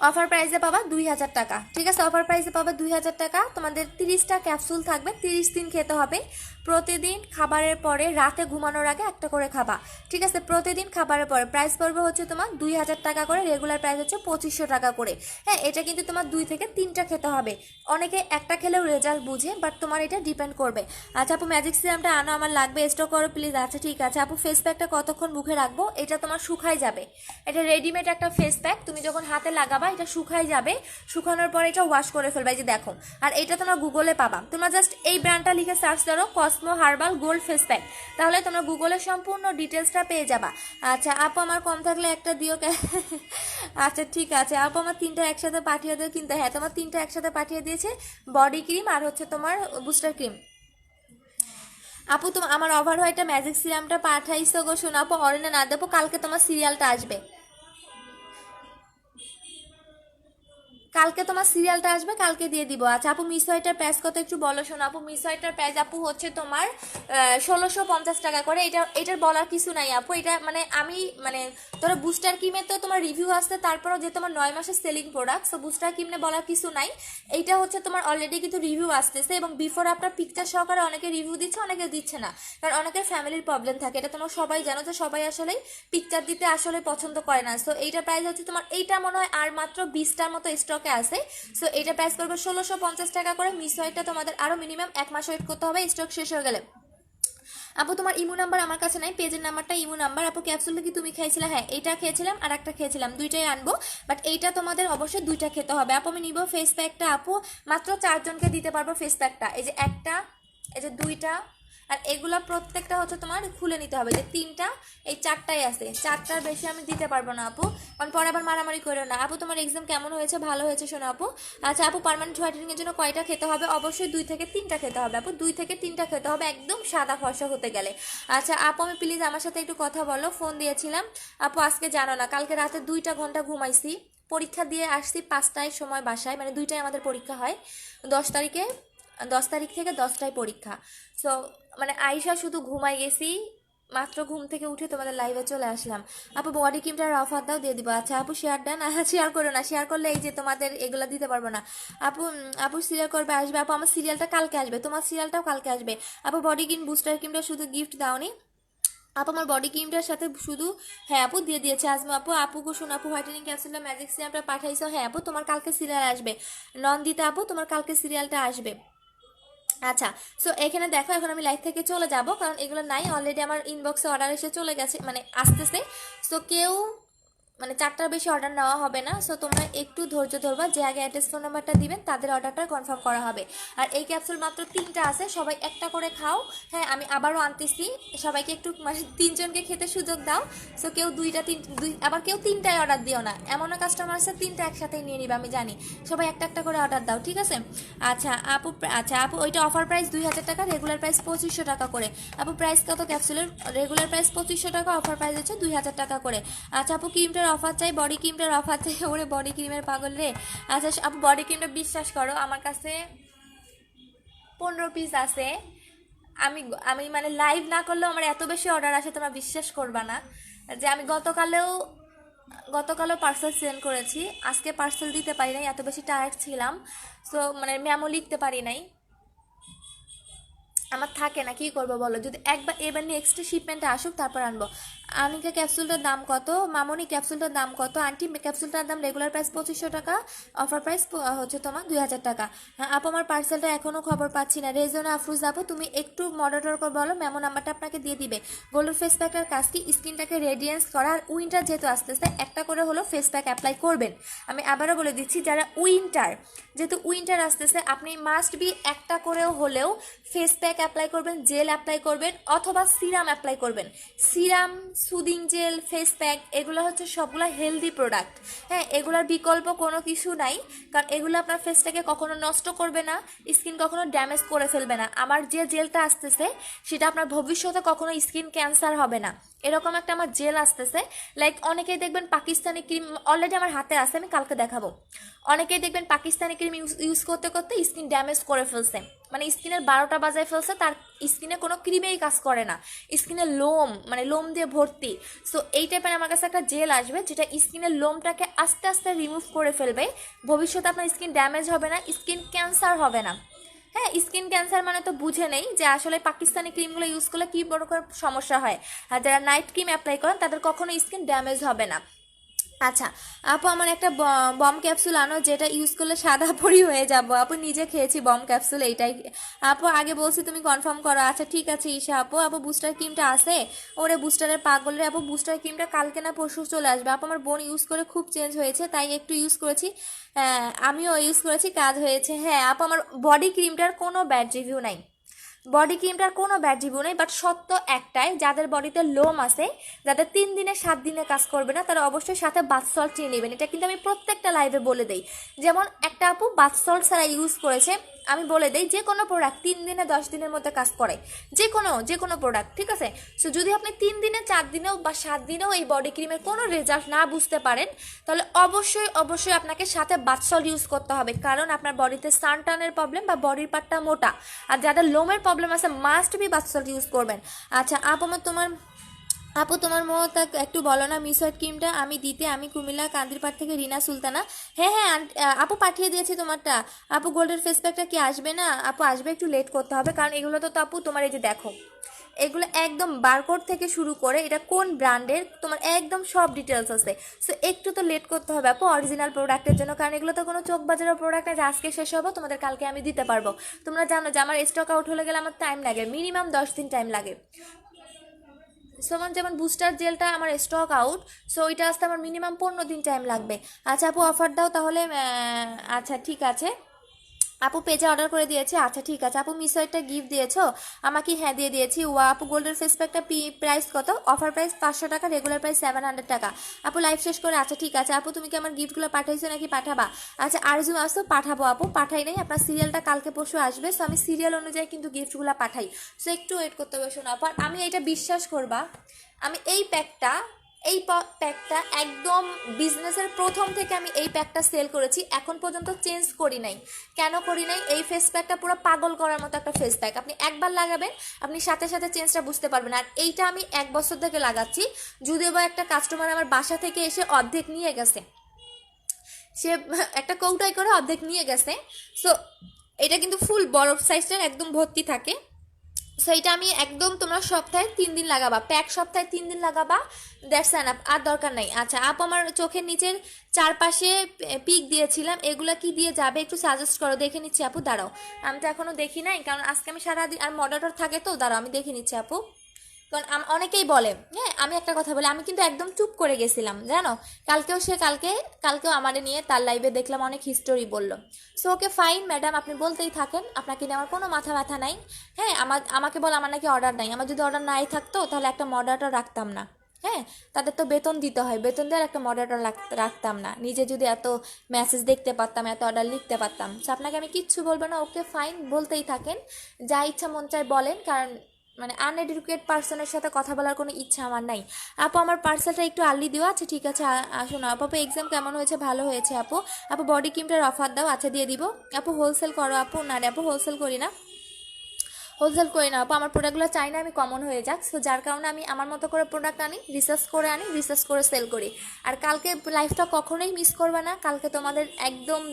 অফার প্রাইসে পাবা 2000 টাকা। ঠিক আছে, অফার প্রাইসে পাবা 2000 টাকা। তোমাদের 30টা ক্যাপসুল থাকবে, 30 দিন খেতে হবে। প্রতিদিন খাবারের পরে, রাতে ঘুমানোর আগে একটা করে খাবা। ঠিক আছে, প্রতিদিন খাবারের পরে। প্রাইস পড়বে হচ্ছে তোমার 2000 টাকা করে, রেগুলার প্রাইস হচ্ছে 2500 টাকা করে। হ্যাঁ, এটা কিন্তু তোমার 2 থেকে 3টা খেতে হবে। অনেকে একটা খেলেও রেজাল্ট বুঝে, বাট তোমার এটা ডিপেন্ড করবে। আচ্ছা আপু ম্যাজিক সিরামটা আনো, আমার লাগবে, স্টক করো প্লিজ। আচ্ছা ঠিক আছে আপু, ফেস প্যাকটা কতক্ষণ মুখে রাখবো? এটা তোমার শুকাই যাবে, এটা রেডিমেড একটা ফেস প্যাক, তুমি যখন হাতে লাগাবা এটা শুকাই যাবে। শুকানোর পরে এটা ওয়াশ করে ফেলবা, এই যে দেখো। আর এটা তোমরা গুগলে পাবা, তোমরা জাস্ট এই ব্র্যান্ডটা লিখে সার্চ করো, Cosmo herbal gold face pack, তাহলে তোমরা গুগলে সম্পূর্ণ ডিটেলসটা পেয়ে যাবা। আচ্ছা আপু আমার কম থাকলে একটা দিও। আচ্ছা ঠিক আছে আপু, আমার 3টা একসাথে পাঠিয়ে দিও কিন্তু। হ্যাঁ, তোমার 3টা একসাথে পাঠিয়ে দিয়েছে, বডি ক্রিম আর হচ্ছে তোমার বুস্টার ক্রিম। আপু তোমার আমার ওভার হোয়াইটটা ম্যাজিক সিরামটা পাঠাইছো গো শোনো আপু, অরেনে না দেবো, কালকে তোমার সিরিয়ালটা আসবে, কালকে তোমার সিরিয়ালটা আসবে, কালকে দিয়ে দিব। আচ্ছা আপু মিসওয়াইটার প্রাইস কত একটু বলো শোনো আপু। মিসওয়াইটার প্রাইস আপু হচ্ছে তোমার 1650 টাকা করে। এটার বলার কিছু নাই আপু, এটা মানে আমি মানে ধরো বুস্টার ক্রিমের তো তোমার রিভিউ আসছে, তারপরও যে তোমার 9 মাসের সেলিং প্রোডাক্ট, সো বুস্টার ক্রিমে বলার কিছু নাই। এইটা হচ্ছে তোমার অলরেডি কিন্তু রিভিউ আসতেছে, এবং বিফোর আপনার পিকচার সহকারে অনেকে রিভিউ দিচ্ছে, অনেকে দিচ্ছে না, কারণ অনেকের ফ্যামিলির প্রবলেম থাকে। এটা তোমরা সবাই জানো যে সবাই আসলে পিকচার দিতে আসলে পছন্দ করে না। সো এইটার প্রাইস হচ্ছে তোমার, এইটা মনে হয় আর মাত্র 20টার মতো স্টকে আছে। সো এটা প্রাইস করবে 1650 টাকা করে। মিস হয়টা তোমাদের আরো মিনিমাম 1 মাস ওয়েট করতে হবে স্টক শেষ হয়ে গেলে। আপু তোমার ইমো নাম্বার আমার কাছে নাই, পেজের নাম্বারটা ইমো নাম্বার। আপু ক্যাপসুলটা কি তুমি খেয়েছিলে? হ্যাঁ, এটা খেয়েছিলাম আর একটা খেয়েছিলাম, 2টাই আনবো, বাট এইটা তোমাদের অবশ্যই 2টা খেতে হবে। আপু আমি নিব ফেস প্যাকটা, আপু মাত্র 4 জনকে দিতে পারবো ফেস প্যাকটা। এই যে একটা, এই যে 2টা, আর এগুলো প্রত্যেকটা হচ্ছে তোমার খুলে নিতে হবে, যে 3টা এই 4টাই আছে, 4টার বেশি আমি দিতে পারবো না আপু, কারণ পরে আবার মারামারি করো না। আপু তোমার এক্সাম কেমন হয়েছে? ভালো হয়েছে শোনো আপু। আচ্ছা আপু, পার্মানেন্ট হোয়াইটেনিং এর জন্য কয়টা খেতে হবে? অবশ্যই 2 থেকে 3টা খেতে হবে আপু, 2 থেকে 3টা খেতে হবে একদম সাদা ফর্সা হতে গেলে। আচ্ছা আপু, আমি প্লিজ আমার সাথে একটু কথা বলো, ফোন দিয়েছিলাম আপু, আজকে জানো না কালকে রাতে 2টা ঘন্টা ঘুমাইছি, পরীক্ষা দিয়ে আসছি 5টায় সময় বাসায়, মানে 2টায় আমাদের পরীক্ষা হয় 10 তারিখে, 10 তারিখ থেকে 10টায় পরীক্ষা। সো মানে আইসা শুধু ঘুমাই গেছি, মাত্র ঘুম থেকে উঠে তোমাদের লাইভে চলে আসলাম। আপু বডি ক্রিমটার অফার দাও, দিয়ে দিব। আচ্ছা আপু শেয়ার ডান, শেয়ার করো না, শেয়ার করলে এই যে তোমাদের এগুলো দিতে পারবো না। আপু আপু সিরিয়াল করবে, আসবে আপু, আমার সিরিয়ালটা কালকে আসবে, তোমার সিরিয়ালটাও কালকে আসবে। আপু বডি ক্রিম বুস্টার ক্রিমটা শুধু গিফট দাওনি আপু, আমার বডি ক্রিমটার সাথে শুধু, হ্যাঁ আপু দিয়ে দিয়েছে আজমা আপু। আপু কুসুন আপু হোয়াইটেনিং ক্যাপসুলটা ম্যাজিক সিরামটা পাঠাইছো, হ্যাঁ আপু তোমার কালকে সিরিয়াল আসবে। নন্দিতা আপু তোমার কালকে সিরিয়ালটা আসবে। আচ্ছা, সো এখানে দেখো এখন আমি লাইভ থেকে চলে যাব, কারণ এগুলো নাই, অলরেডি আমার ইনবক্সে অর্ডার এসে চলে গেছে, মানে আসতেছে। সো কেউ মানে 4টার বেশি অর্ডার নেওয়া হবে না। সো তোমরা একটু ধৈর্য ধরবা, যে আগে অ্যাড্রেস ফোন নাম্বারটা দিবেন তাদের অর্ডারটা কনফার্ম করা হবে। আর এই ক্যাপসুল মাত্র 3টা আছে, সবাই একটা করে খাও। হ্যাঁ আমি আবারও আনতেছি, সবাইকে একটু মানে 3জনকে খেতে সুযোগ দাও। সো কেউ আবার কেউ 3টায় অর্ডার দিও না, এমনও কাস্টমার আছে 3টা একসাথেই নিয়ে নিবে, আমি জানি। সবাই একটা একটা করে অর্ডার দাও, ঠিক আছে? আচ্ছা আপু, আচ্ছা আপু ওইটা অফার প্রাইস 2000 টাকা, রেগুলার প্রাইস 2500 টাকা করে। আপু প্রাইস কত ক্যাপসুলের? রেগুলার প্রাইস 2500 টাকা, অফার প্রাইস হচ্ছে 2000 টাকা করে। আচ্ছা আপু ক্রিমটার অফার চাই, বডি ক্রিমটার অফার চাই, ওরে বডি ক্রিমের পাগল রে। আচ্ছা আপু বডি ক্রিমটা বিশ্বাস করো আমার কাছে 15 পিস আছে, আমি আমি মানে লাইভ না করলেও আমার এত বেশি অর্ডার আসে তোমরা বিশ্বাস করবা না, যে আমি গতকালও পার্সেল সেন্ড করেছি, আজকে পার্সেল দিতে পারি নাই, এত বেশি টায়ার্ড ছিলাম। সো মানে ম্যামও লিখতে পারি নাই, আমার থাকে না, কি করবো বলো, যদি একবার এবার নেক্সট শিপমেন্টে আসুক তারপর আনবো। আনিকা ক্যাপসুলটার দাম কত? মামনি ক্যাপসুলটার দাম কত? আন্টি ক্যাপসুলটার দাম রেগুলার প্রাইস 2500 টাকা, অফার প্রাইস হচ্ছে তোমার 2000 টাকা। হ্যাঁ আপু আমার পার্সেলটা এখনও খবর পাচ্ছি না। রেজনা আফরুজ আপু তুমি একটু মডারেটর করে বলো, মেমো নাম্বারটা আপনাকে দিয়ে দিবে। গোল্ডেন ফেস প্যাকের কাজ কি? স্কিনটাকে রেডিয়েন্স করা, আর উইন্টার যেহেতু আসতেছে একটা করে হলো ফেস প্যাক অ্যাপ্লাই করবেন। আমি আবারও বলে দিচ্ছি, যারা যেহেতু উইন্টার আসতেছে, আপনি মাস্ট বি একটা করেও হলেও ফেস প্যাক অ্যাপ্লাই করবেন, জেল অ্যাপ্লাই করবেন, অথবা সিরাম অ্যাপ্লাই করবেন। Serum, soothing jail, face pack এগুলো হচ্ছে সবগুলো হেলদি প্রোডাক্ট। হ্যাঁ এগুলোর বিকল্প কোনো কিছু নাই, কারণ এগুলো আপনার ফেসটাকে কখনো নষ্ট করবে না, স্কিন কখনো ড্যামেজ করে ফেলবে না। আমার যে জেলটা আসতেছে সেটা আপনার ভবিষ্যতে কখনো স্কিন ক্যান্সার হবে না, এরকম একটা আমার জেল আসতেছে। লাইক অনেকেই দেখবেন পাকিস্তানি ক্রিম, অলরেডি আমার হাতে আছে, আমি কালকে দেখাবো। অনেকেই দেখবেন পাকিস্তানি ক্রিম ইউজ করতে করতে স্কিন ড্যামেজ করে ফেলছে, মানে স্কিনের 12টা বাজায় ফেলছে, তার স্কিনে কোনো ক্রিমেই কাজ করে না, স্কিনের লোম দিয়ে ভর্তি। সো এই টাইপের আমার কাছে একটা জেল আসবে, যেটা স্কিনের লোমটাকে আস্তে আস্তে রিমুভ করে ফেলবে, ভবিষ্যতে আপনার স্কিন ড্যামেজ হবে না, স্কিন ক্যান্সার হবে না। হ্যাঁ স্কিন ক্যান্সার মানে তো বুঝে নেই যে আসলে পাকিস্তানি ক্রিমগুলো ইউজ করলে কী বড় করে সমস্যা হয়, আর যারা নাইট ক্রিম অ্যাপ্লাই করেন তাদের কখনো স্কিন ড্যামেজ হবে না। আচ্ছা আপু আমার একটা বম ক্যাপসুল আনো, যেটা ইউজ করলে সাদা পরি হয়ে যাব। আপু নিজে খেয়েছি বম ক্যাপসুল, এইটাই আপু আগে বলছি, তুমি কনফার্ম করো। আচ্ছা ঠিক আছে ঈশা আপু। আপু বুস্টার ক্রিমটা আছে? ওরে বুস্টারের পাগল রে আপু, বুস্টার ক্রিমটা কালকে না পরশু চলে আসবে আপু, আমার বোন ইউজ করে খুব চেঞ্জ হয়েছে, তাই একটু ইউজ করেছি, আমিও ইউজ করেছি, কাজ হয়েছে। হ্যাঁ আপু আমার বডি ক্রিমটার কোনো ব্যাড রিভিউ নাই, বডি ক্রিমটার কোনো ব্যাড রিভিউ নেই, বাট সত্য একটাই, যাদের বডিতে লোম আছে, যাদের 3 দিনে 7 দিনে কাজ করবে না, তারা অবশ্যই সাথে বাথ সল্ট নিয়ে নেবেন। এটা কিন্তু আমি প্রত্যেকটা লাইভে বলে দেই। যেমন একটা আপু বাথ সল্ট ছাড়া ইউজ করেছে, আমি বলে দেই যে কোনো প্রোডাক্ট 3 দিনে 10 দিনের মধ্যে কাজ করে, যে কোনো প্রোডাক্ট, ঠিক আছে? সো যদি আপনি 3 দিনে 4 দিনেও বা 7 দিনেও এই বডি ক্রিমের কোনো রেজাল্ট না বুঝতে পারেন, তাহলে অবশ্যই আপনাকে সাথে বাথ সল্ট ইউজ করতে হবে, কারণ আপনার বডিতে সানটানের প্রবলেম বা বডির পার্টটা মোটা, আর যাদের লোমের প্রবলেম আছে must be bath salt use করবেন। আচ্ছা আপু তোমার মতো একটু বলো না মিস হোয়াইট ক্রিমটা আমি কুমিল্লা কান্দিরপাড় থেকে রিনা সুলতানা। হ্যাঁ আপু পাঠিয়ে দিয়েছি তোমারটা। আপু গোল্ডেন ফেস প্যাকটা কি আসবে না? আপু আসবে, একটু লেট করতে হবে, কারণ এগুলো তো আপু তোমার এই যে দেখো, এগুলো একদম বারকোড থেকে শুরু করে এটা কোন ব্র্যান্ডের তোমার একদম সব ডিটেলস আছে। সো একটু তো লেট করতে হবে আপু অরিজিনাল প্রোডাক্টের জন্য, কারণ এগুলো তো কোনো চোখ বাজারের প্রোডাক্ট না যে আজকে শেষ হবে তোমাদের কালকে আমি দিতে পারবো। তোমরা জানো যে আমার স্টক আউট হলে গেলে আমার টাইম লাগে, মিনিমাম 10 দিন টাইম লাগে। যেমন বুস্টার জেলটা আমার স্টক আউট, সো ওইটা আসতে আমার মিনিমাম 15 দিন টাইম লাগবে। আচ্ছা আপু অফার দাও তাহলে, আচ্ছা ঠিক আছে। আপু পেজে অর্ডার করে দিয়েছে, আচ্ছা ঠিক আছে। আপু মিশো একটা গিফট দিয়েছো আমাকে? হ্যাঁ দিয়ে দিয়েছি। ওয়া আপু গোল্ডের ফেস প্যাকটা প্রাইস কত? অফার প্রাইস 500 টাকা, রেগুলার প্রাইস 700 টাকা। আপু লাইভ শেষ করে, আচ্ছা ঠিক আছে। আপু তুমি কি আমার গিফটগুলো পাঠাইছো নাকি পাঠাবা? আচ্ছা আরজু আসো, পাঠাবো আপু, পাঠাই নাই। আপনার সিরিয়ালটা কালকে পরশু আসবে, সো আমি সিরিয়াল অনুযায়ী কিন্তু গিফটগুলো পাঠাই, সো একটু ওয়েট করতে হবে। শোনা আপু, আমি এটা বিশ্বাস করবা, আমি এই প্যাকটা একদম বিজনেসের প্রথম থেকে আমি এই প্যাকটা সেল করেছি, এখন পর্যন্ত চেঞ্জ করি নাই। কেন করি নাই? এই ফেস প্যাকটা পুরো পাগল করার মতো একটা ফেস প্যাক, আপনি একবার লাগাবেন আপনি সাথে সাথে চেঞ্জটা বুঝতে পারবেন। আর এইটা আমি 1 বছর থেকে লাগাচ্ছি, যদিও বা একটা কাস্টমার আমার বাসা থেকে এসে অর্ধেক নিয়ে গেছে, সে একটা কৌটাই করে অর্ধেক নিয়ে গেছে। সো এটা কিন্তু ফুল বরফ সাইজটার একদম ভর্তি থাকে। সো এটা আমি একদম, তোমরা সপ্তাহে 3 দিন লাগাবা, প্যাক সপ্তাহে 3 দিন লাগাবা, দ্যাটস এনাফ, আর দরকার নাই। আচ্ছা আপু আমার চোখের নিচের চারপাশে পিক দিয়েছিলাম, এগুলা কি দিয়ে যাবে একটু সাজেস্ট করো, দেখে নিচ্ছি আপু, দাঁড়াও। আমি তো এখনো দেখি নাই, কারণ আজকে আমি সারাদিন, আর মডারেটর থাকে তো, দাঁড়াও আমি দেখে নিচ্ছি আপু। কারণ অনেকেই বলে, হ্যাঁ আমি একটা কথা বলি, আমি কিন্তু একদম চুপ করে গেছিলাম জানো। কালকেও আমারে নিয়ে তার লাইভে দেখলাম অনেক হিস্টোরি বললো। সো ওকে ফাইন ম্যাডাম, আপনি বলতেই থাকেন, আপনাকে নিয়ে আমার কোনো মাথা ব্যথা নাই। হ্যাঁ আমাকে বল আমার নাকি অর্ডার নাই, আমার যদি অর্ডার নাই থাকতো তাহলে একটা মডারেটর রাখতাম না। হ্যাঁ তাদের তো বেতন দিতে হয়, বেতন দেওয়ার একটা মডারেটর রাখতাম না, নিজে যদি এত মেসেজ দেখতে পারতাম, এত অর্ডার লিখতে পারতাম। সো আপনাকে আমি কিচ্ছু বলবো না, ওকে ফাইন, বলতেই থাকেন, যা ইচ্ছা মন চায় বলেন, কারণ মানে আনএডুকেটেড পার্সনের সাথে কথা বলার কোনো ইচ্ছা আমার নাই। আপু আমার পার্সেলটা একটু আর্লি দিও, আচ্ছা ঠিক আছে আসুন আপু। আপু এক্সাম কেমন হয়েছে? ভালো হয়েছে আপু। আপু বডি ক্রিমটার অফার দাও, আচ্ছা দিয়ে দিব। আপু হোলসেল করো আপু? না রে আপু হোলসেল করি না, হোলসেল করি না আপু, আমার প্রোডাক্টগুলো চাই না আমি কমন হয়ে যাক, সো যার কারণে আমি আমার মতো করে প্রোডাক্ট আনি, রিসার্চ করে সেল করি। আর কালকে লাইফটা কখনোই মিস করবে না, কালকে তোমাদের একদম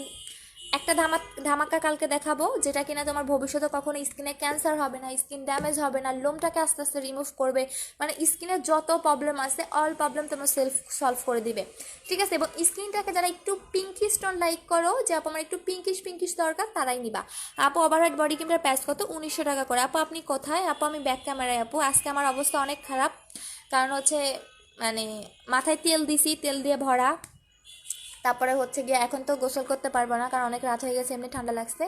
একটা ধামাকা কালকে দেখাবো, যেটা কিনা তোমার ভবিষ্যতে কখনো স্কিনে ক্যান্সার হবে না, স্কিন ড্যামেজ হবে না, লোমটাকে আস্তে আস্তে রিমুভ করবে, মানে স্কিনের যত প্রবলেম আছে অল প্রবলেম তোমার সলভ করে দিবে, ঠিক আছে। এবং স্কিনটাকে যারা একটু পিঙ্কিশ টোন লাইক করো, যে আপু আমার একটু পিঙ্কিশ দরকার, তারাই নিবা। আপু ওভারহেড বডি ক্রিমটার প্রাইস কত? 1900 টাকা করে। আপু আপনি কোথায়? আপু আমি ব্যাক ক্যামেরায় আপু, আজকে আমার অবস্থা অনেক খারাপ, কারণ হচ্ছে মানে মাথায় তেল দিছি, তেল দিয়ে ভরা, তারপরে হচ্ছে গিয়ে এখন তো গোসল করতে পারবো না, কারণ অনেক রাত হয়ে গেছে, এমনি ঠান্ডা লাগছে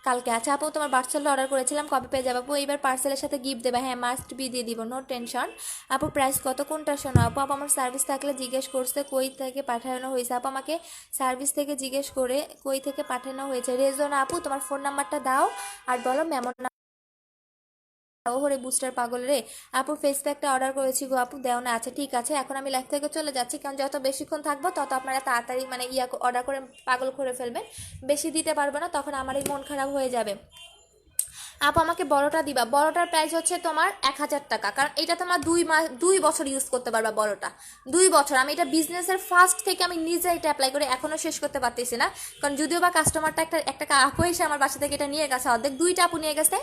কালকে। আচ্ছা আপু তোমার পার্সেলটা অর্ডার করেছিলাম, কবে পেয়ে যাবো আপু? এইবার পার্সেলের সাথে গিফট দেবে, হ্যাঁ মাস্ট বি দিয়ে দিব, নো টেনশন। আপু প্রাইস কত? কোনটা শোনো আপু? আপু আমার সার্ভিস থাকলে জিজ্ঞেস করছে কই থেকে পাঠানো হয়েছে, আপু আমাকে সার্ভিস থেকে জিজ্ঞেস করে কই থেকে পাঠানো হয়েছে। রেজনা আপু তোমার ফোন নাম্বারটা দাও আর বলো মেমন ওহরে বুস্টার পাগল রে। আপু ফেস প্যাকটা অর্ডার করেছি গো আপু, দেও না? আচ্ছা ঠিক আছে, এখন আমি লাইফ থেকে চলে যাচ্ছি, কারণ যত বেশিক্ষণ থাকবো তত আপনারা তাড়াতাড়ি মানে অর্ডার করে পাগল করে ফেলবেন, বেশি দিতে পারবো না, তখন আমার এই মন খারাপ হয়ে যাবে। আপু আমাকে বড়টা দিবা, বড়টার প্রাইস হচ্ছে তোমার 1000 টাকা, কারণ এটা তোমরা 2 বছর ইউজ করতে পারবা, বড়টা 2 বছর। আমি এটা বিজনেসের ফার্স্ট থেকে আমি নিজে এটা অ্যাপ্লাই করে এখনো শেষ করতে পারতেছি না, কারণ যদিও বা কাস্টমারটা একটা আপু এসে আমার বাসা থেকে এটা নিয়ে গেছে, অর্ধেক 2টা আপু নিয়ে গেছে,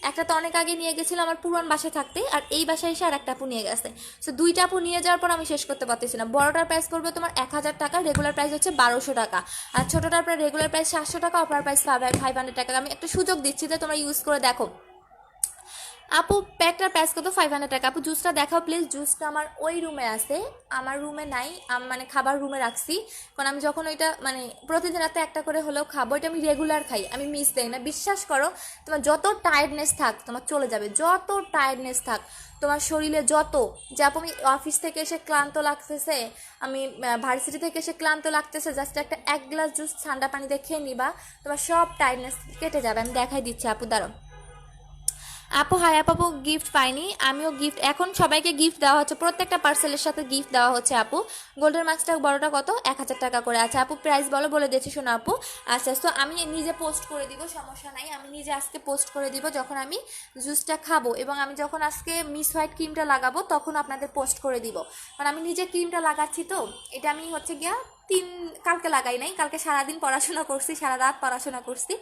একটা তো অনেক আগে নিয়ে গেছিল আমার পুরান বাসায় থাকতে, আর এই বাসায় এসে আর একটা আপু নিয়ে গেছে। সো 2টা আপু নিয়ে যাওয়ার পর আমি শেষ করতে পারতেছি না। বড়টার প্রাইস করবে তোমার 1000 টাকা, রেগুলার প্রাইস হচ্ছে 1200 টাকা, আর ছোটটার প্রায় রেগুলার প্রাইস 700 টাকা, অফার প্রাইস 500 টাকা। আমি একটা সুযোগ দিচ্ছি যে তোমরা ইউজ করে দেখো। আপু প্যাকটার প্রাইস কত? 500 টাকা। আপু জুসটা দেখাও প্লিজ, জুসটা আমার ওই রুমে আছে, আমার রুমে নাই, মানে খাবার রুমে রাখছি, কারণ আমি যখন ওইটা মানে প্রতিদিন রাতে একটা করে হলেও খাবো, এটা আমি রেগুলার খাই, আমি মিস দেই না। বিশ্বাস করো তোমার যত টায়ার্ডনেস থাক তোমার চলে যাবে, যত টায়ার্ডনেস থাক তোমার শরীরে, যত যে আপু আমি অফিস থেকে এসে ক্লান্ত লাগতেছে, আমি ভার্সিটি থেকে এসে ক্লান্ত লাগতেছে, জাস্ট একটা 1 গ্লাস জুস ঠান্ডা পানিতে খেয়ে নিবা, তোমার সব টায়ার্ডনেস কেটে যাবে। আমি দেখাই দিচ্ছি আপু, দাঁড়াও। আপু হাই আপু গিফট পাইনি, আমিও গিফট, এখন সবাইকে গিফট দেওয়া হচ্ছে, প্রত্যেকটা পার্সেলের সাথে গিফট দেওয়া হচ্ছে আপু। গোল্ডের মার্কসটা বড়টা কত? 1000 টাকা করে। আচ্ছা আপু প্রাইস বলো, বলে দিয়েছি শোনো আপু। আচ্ছা তো আমি নিজে পোস্ট করে দিব, সমস্যা নাই, আমি নিজে আজকে পোস্ট করে দিব যখন আমি জুসটা খাবো, এবং আমি যখন আজকে মিস হোয়াইট ক্রিমটা লাগাবো তখন আপনাদের পোস্ট করে দিব, কারণ আমি নিজে ক্রিমটা লাগাচ্ছি তো। এটা আমি হচ্ছে গিয়া কালকে লাগাই নাই, কালকে সারাদিন পড়াশোনা করছি, সারা রাত পড়াশোনা করছি,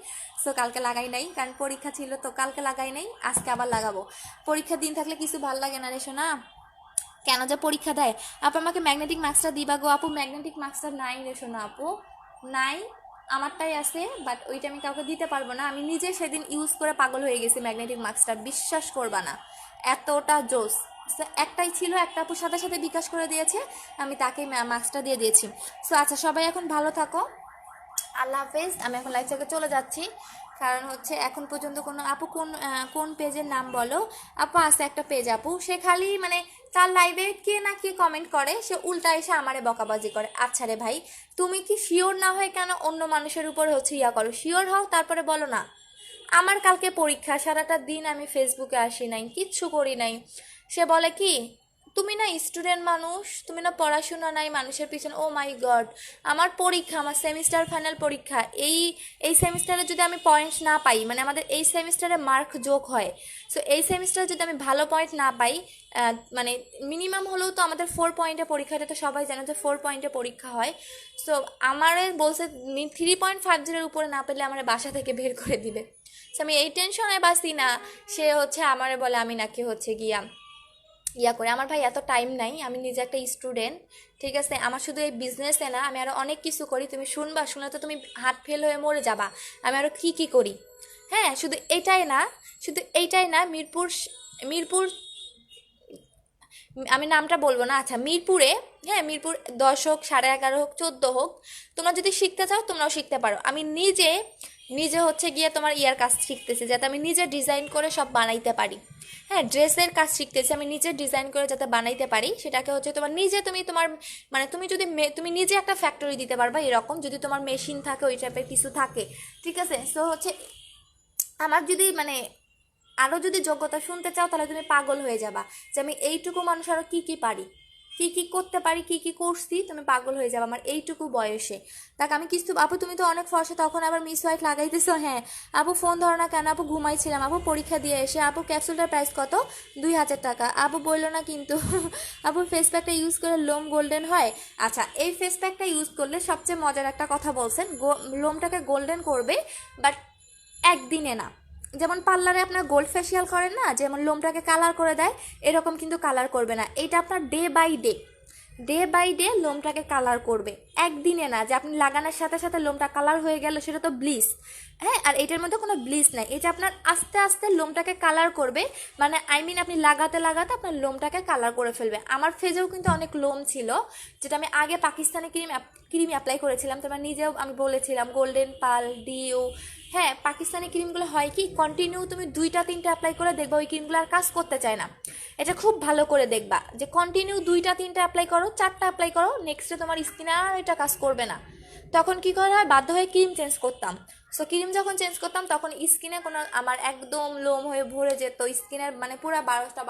সো কালকে লাগাই নাই, কারণ পরীক্ষা ছিল তো কালকে লাগাই নাই, আজকে আবার লাগাবো। পরীক্ষার দিন থাকলে কিছু ভাল লাগে না রে শোনা, কেন যে পরীক্ষা দেয়। আপু আমাকে ম্যাগনেটিক মাস্কটা দিবা গো আপু? ম্যাগনেটিক মাস্কটা নাই রে শোনা আপু, নাই, আমারটাই আছে, বাট ওইটা আমি কাউকে দিতে পারবো না, আমি নিজে সেদিন ইউজ করে পাগল হয়ে গেছি ম্যাগনেটিক মাস্কটা, বিশ্বাস করবা না এতটা জোস। একটাই ছিল, একটা আপুর সাথে সাথে বিকাশ করে দিয়েছে, আমি তাকে মাস্কটা দিয়ে দিয়েছি। সো আচ্ছা সবাই এখন ভালো থাকো, আল্লাহ হাফেজ। আমি এখন লাইভ থেকে চলে যাচ্ছি, কারণ হচ্ছে এখন পর্যন্ত কোনো আপু কোন পেজের নাম বলো। আপু আছে একটা পেজ আপু, সে খালি মানে তার লাইভে কে না কে কমেন্ট করে, সে উল্টা এসে আমারে বকাবাজি করে। আচ্ছা রে ভাই, তুমি কি শিওর না হয় কেন অন্য মানুষের উপর হচ্ছে ইয়া করো? শিওর হও তারপরে বলো না। আমার কালকে পরীক্ষা, সারাটা দিন আমি ফেসবুকে আসি নাই, কিচ্ছু করি নাই। সে বলে কি, তুমি না স্টুডেন্ট মানুষ, তুমি না পড়াশোনা নাই মানুষের পিছনে। ও মাই গড, আমার পরীক্ষা, আমার সেমিস্টার ফাইনাল পরীক্ষা, এই সেমিস্টারে যদি আমি পয়েন্টস না পাই, মানে আমাদের এই সেমিস্টারে মার্ক যোগ হয়, সো এই সেমিস্টারে যদি আমি ভালো পয়েন্ট না পাই, মানে মিনিমাম হলেও তো আমাদের 4 পয়েন্টে পরীক্ষাটা তো সবাই জানে যে 4 পয়েন্টে পরীক্ষা হয়। সো আমারে বলছে 3.50-এর উপরে না পেলে আমার বাসা থেকে বের করে দিবে। সো আমি এই টেনশনে বাঁচি না, সে হচ্ছে আমারে বলে আমি নাকি হচ্ছে ইয়া করে। আমার ভাই এত টাইম নাই, আমি নিজে একটা স্টুডেন্ট, ঠিক আছে? আমার শুধু এই বিজনেসে না, আমি আরও অনেক কিছু করি। তুমি শুনবা, শুনে তো তুমি হার্ট ফেল হয়ে মরে যাবা। আমি আরও কী করি। হ্যাঁ, শুধু এইটাই না, মিরপুর আমি নামটা বলবো না। আচ্ছা, মিরপুরে, হ্যাঁ মিরপুর 10 হোক, 11:30 হোক, 14 হোক, তোমরা যদি শিখতে চাও তোমরাও শিখতে পারো। আমি নিজে নিজে হচ্ছে গিয়ে তোমার ইয়ার কাজ শিখতেছি, যাতে আমি নিজে ডিজাইন করে সব বানাইতে পারি। হ্যাঁ, ড্রেসের কাজ শিখতেছি আমি নিজে ডিজাইন করে যাতে বানাইতে পারি, সেটাকে হচ্ছে তোমার নিজে তোমার মানে তুমি যদি তুমি নিজে একটা ফ্যাক্টরি দিতে পারবা এরকম, যদি তোমার মেশিন থাকে, ওই টাইপের কিছু থাকে, ঠিক আছে? সো হচ্ছে আমার যদি মানে আরও যদি যোগ্যতা শুনতে চাও, তাহলে তুমি পাগল হয়ে যাবা যে আমি এইটুকু মানুষ আরও কী পারি, কী করতে পারি, কী করছি, তুমি পাগল হয়ে যাবে আমার এইটুকু বয়সে। দেখ আমি কিছু, আপু তুমি তো অনেক ফর্সা, তখন আবার মিস হোয়াইট লাগাইতেছো। হ্যাঁ আপু, ফোন ধরো না কেন? আপু ঘুমাইছিলাম আপু, পরীক্ষা দিয়ে এসে। আপু ক্যাপসুলটার প্রাইস কত? 2000 টাকা। আপু বললো না কিন্তু। আপু ফেস প্যাকটা ইউজ করে লোম গোল্ডেন হয়? আচ্ছা, এই ফেস প্যাকটা ইউজ করলে সবচেয়ে মজার একটা কথা বলছেন, লোমটাকে গোল্ডেন করবে, বাট একদিনে না। যেমন পার্লারে আপনার গোল্ড ফেসিয়াল করেন না, যেমন লোমটাকে কালার করে দেয়, এরকম কিন্তু কালার করবে না। এটা আপনার ডে বাই ডে লোমটাকে কালার করবে, একদিনে না যে আপনি লাগানোর সাথে সাথে লোমটা কালার হয়ে গেল, সেটা তো ব্লিচ। হ্যাঁ, আর এটার মধ্যে কোনো ব্লিচ নাই, এটা আপনার আস্তে আস্তে লোমটাকে কালার করবে, মানে আপনি লাগাতে লাগাতে আপনার লোমটাকে কালার করে ফেলবে। আমার ফেজেও কিন্তু অনেক লোম ছিল, যেটা আমি আগে পাকিস্তানি ক্রিম অ্যাপ্লাই করেছিলাম, তোমার নিজেও আমি বলেছিলাম গোল্ডেন পাল, ডিও। হ্যাঁ, পাকিস্তানি ক্রিমগুলো হয় কি, কন্টিনিউ তুমি 2টা 3টা অ্যাপ্লাই করে দেখবা ওই ক্রিমগুলো আর কাজ করতে চায় না। এটা খুব ভালো করে দেখবা যে কন্টিনিউ 2টা 3টা অ্যাপ্লাই করো, 4টা অ্যাপ্লাই করো, নেক্সটে তোমার স্কিনে আর এটা কাজ করবে না। তখন কি করা হয়, বাধ্য হয়ে ক্রিম চেঞ্জ করতাম। সো ক্রিম যখন চেঞ্জ করতাম, তখন স্কিনে কোনো আমার একদম লোম হয়ে ভরে যেত, স্কিনের মানে পুরো 12টা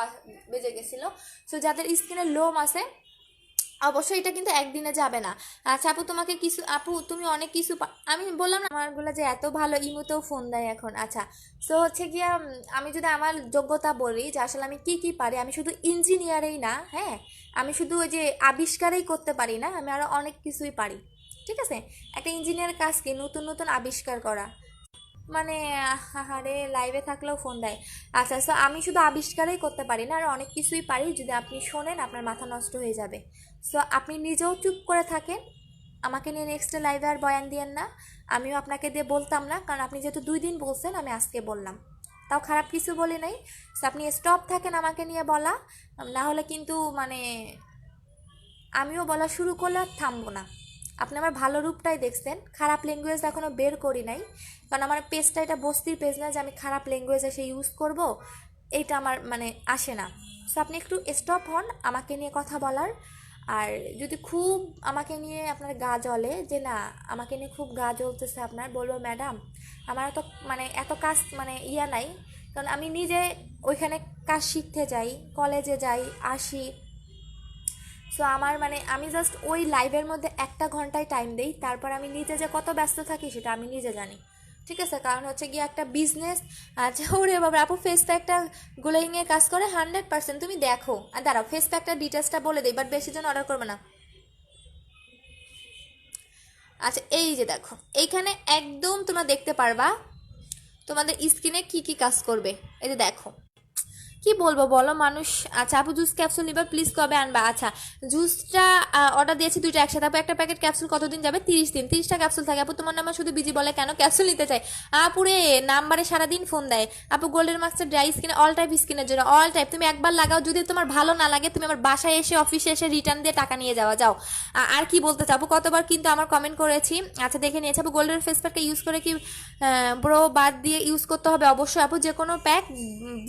বেজে গেছিলো। সো যাদের স্কিনের লোম আছে, অবশ্যই এটা কিন্তু একদিনে যাবে না। আচ্ছা আপু, তোমাকে কিছু, আপু তুমি অনেক কিছু আমি বললাম না আমারগুলো যে এত ভালো, ইমোতেও ফোন দেয় এখন। আচ্ছা, সো হচ্ছে গিয়া আমি যদি আমার যোগ্যতা বলি যে আসলে আমি কি পারি, আমি শুধু ইঞ্জিনিয়ারেই না, হ্যাঁ আমি শুধু ওই যে আবিষ্কারই করতে পারি না, আমি আরও অনেক কিছুই পারি। ঠিক আছে, একটা ইঞ্জিনিয়ার কাজ কি নতুন নতুন আবিষ্কার করা, মানে আহারে লাইভে থাকলেও ফোন দেয়। আচ্ছা, সো আমি শুধু আবিষ্কারই করতে পারি না, আর অনেক কিছুই পারি। যদি আপনি শোনেন আপনার মাথা নষ্ট হয়ে যাবে। সো আপনি নিজেও চুপ করে থাকেন, আমাকে নিয়ে নেক্সট লাইভে আর বয়ান দিয়েন না। আমিও আপনাকে দিয়ে বলতাম না, কারণ আপনি যেহেতু 2 দিন বলছেন, আমি আজকে বললাম, তাও খারাপ কিছু বলি নাই। সো আপনি স্টপ থাকেন আমাকে নিয়ে বলা, না হলে কিন্তু মানে আমিও বলা শুরু করলে আর থামবো না। আপনি আমার ভালো রূপটাই দেখছেন, খারাপ ল্যাঙ্গুয়েজ এখনও বের করি নাই, কারণ আমার পেজটা এটা বস্তির পেজ না যে আমি খারাপ ল্যাঙ্গুয়েজ এসে ইউজ করব, এইটা আমার মানে আসে না। সো আপনি একটু স্টপ হন আমাকে নিয়ে কথা বলার। আর যদি খুব আমাকে নিয়ে আপনার গা জ্বলে যে না, আমাকে নিয়ে খুব গা জ্বলতেছে আপনার, বলবো ম্যাডাম আমার এত মানে এত কাজ মানে ইয়া নাই, কারণ আমি নিজে ওইখানে কাজ শিখতে যাই, কলেজে যাই, আসি। সো আমার মানে আমি জাস্ট ওই লাইভের মধ্যে 1 ঘন্টায় টাইম দেই, তারপর আমি নিজে যে কত ব্যস্ত থাকি সেটা আমি নিজে জানি। ঠিক আছে, কারণ হচ্ছে গিয়ে একটা বিজনেস। আচ্ছা ওরে বাবা, আপু ফেস প্যাকটা গ্লোয়িংয়ের কাজ করে 100%, তুমি দেখো। আর দাঁড়াও, ফেস প্যাকটা ডিটেলসটা বলে দিই, বাট বেশি জন অর্ডার করবে না। আচ্ছা এই যে দেখো, এইখানে একদম তোমরা দেখতে পারবা তোমাদের স্কিনে কি কি কাজ করবে। এই যে দেখো, কি বলবো বলো মানুষ। আচ্ছা আপু জুস ক্যাপসুল নিবা প্লিজ, কবে আনবা? আচ্ছা জুসটা অর্ডার দিয়েছি দুইটা একসাথে। আপু একটা প্যাকেট ক্যাপসুল কতদিন যাবে? 30 দিন। 30টা ক্যাপসুল থাকে। আপু তোমার নাম্বার শুধু বিজি বলে কেন? ক্যাপসুল নিতে চাই। আপুরে নাম্বারে সারাদিন ফোন দেয়। আপু গোল্ডেন মাস্টার ড্রাই স্কিনে অল টাইপ স্কিনের জন্য, অল টাইপ। তুমি একবার লাগাও, যদি তোমার ভালো না লাগে তুমি আমার বাসায় এসে অফিসে এসে রিটার্ন দিয়ে টাকা নিয়ে যাওয়া। যাও। আর কি বলতে চাও? আপু কতবার কিন্তু আমার কমেন্ট করেছি। আচ্ছা দেখে নিয়েছি। আপু গোল্ডেন ফেস প্যাকটা ইউজ করে কি ব্রো বাদ দিয়ে ইউজ করতে হবে? অবশ্যই আপু, যে কোনো প্যাক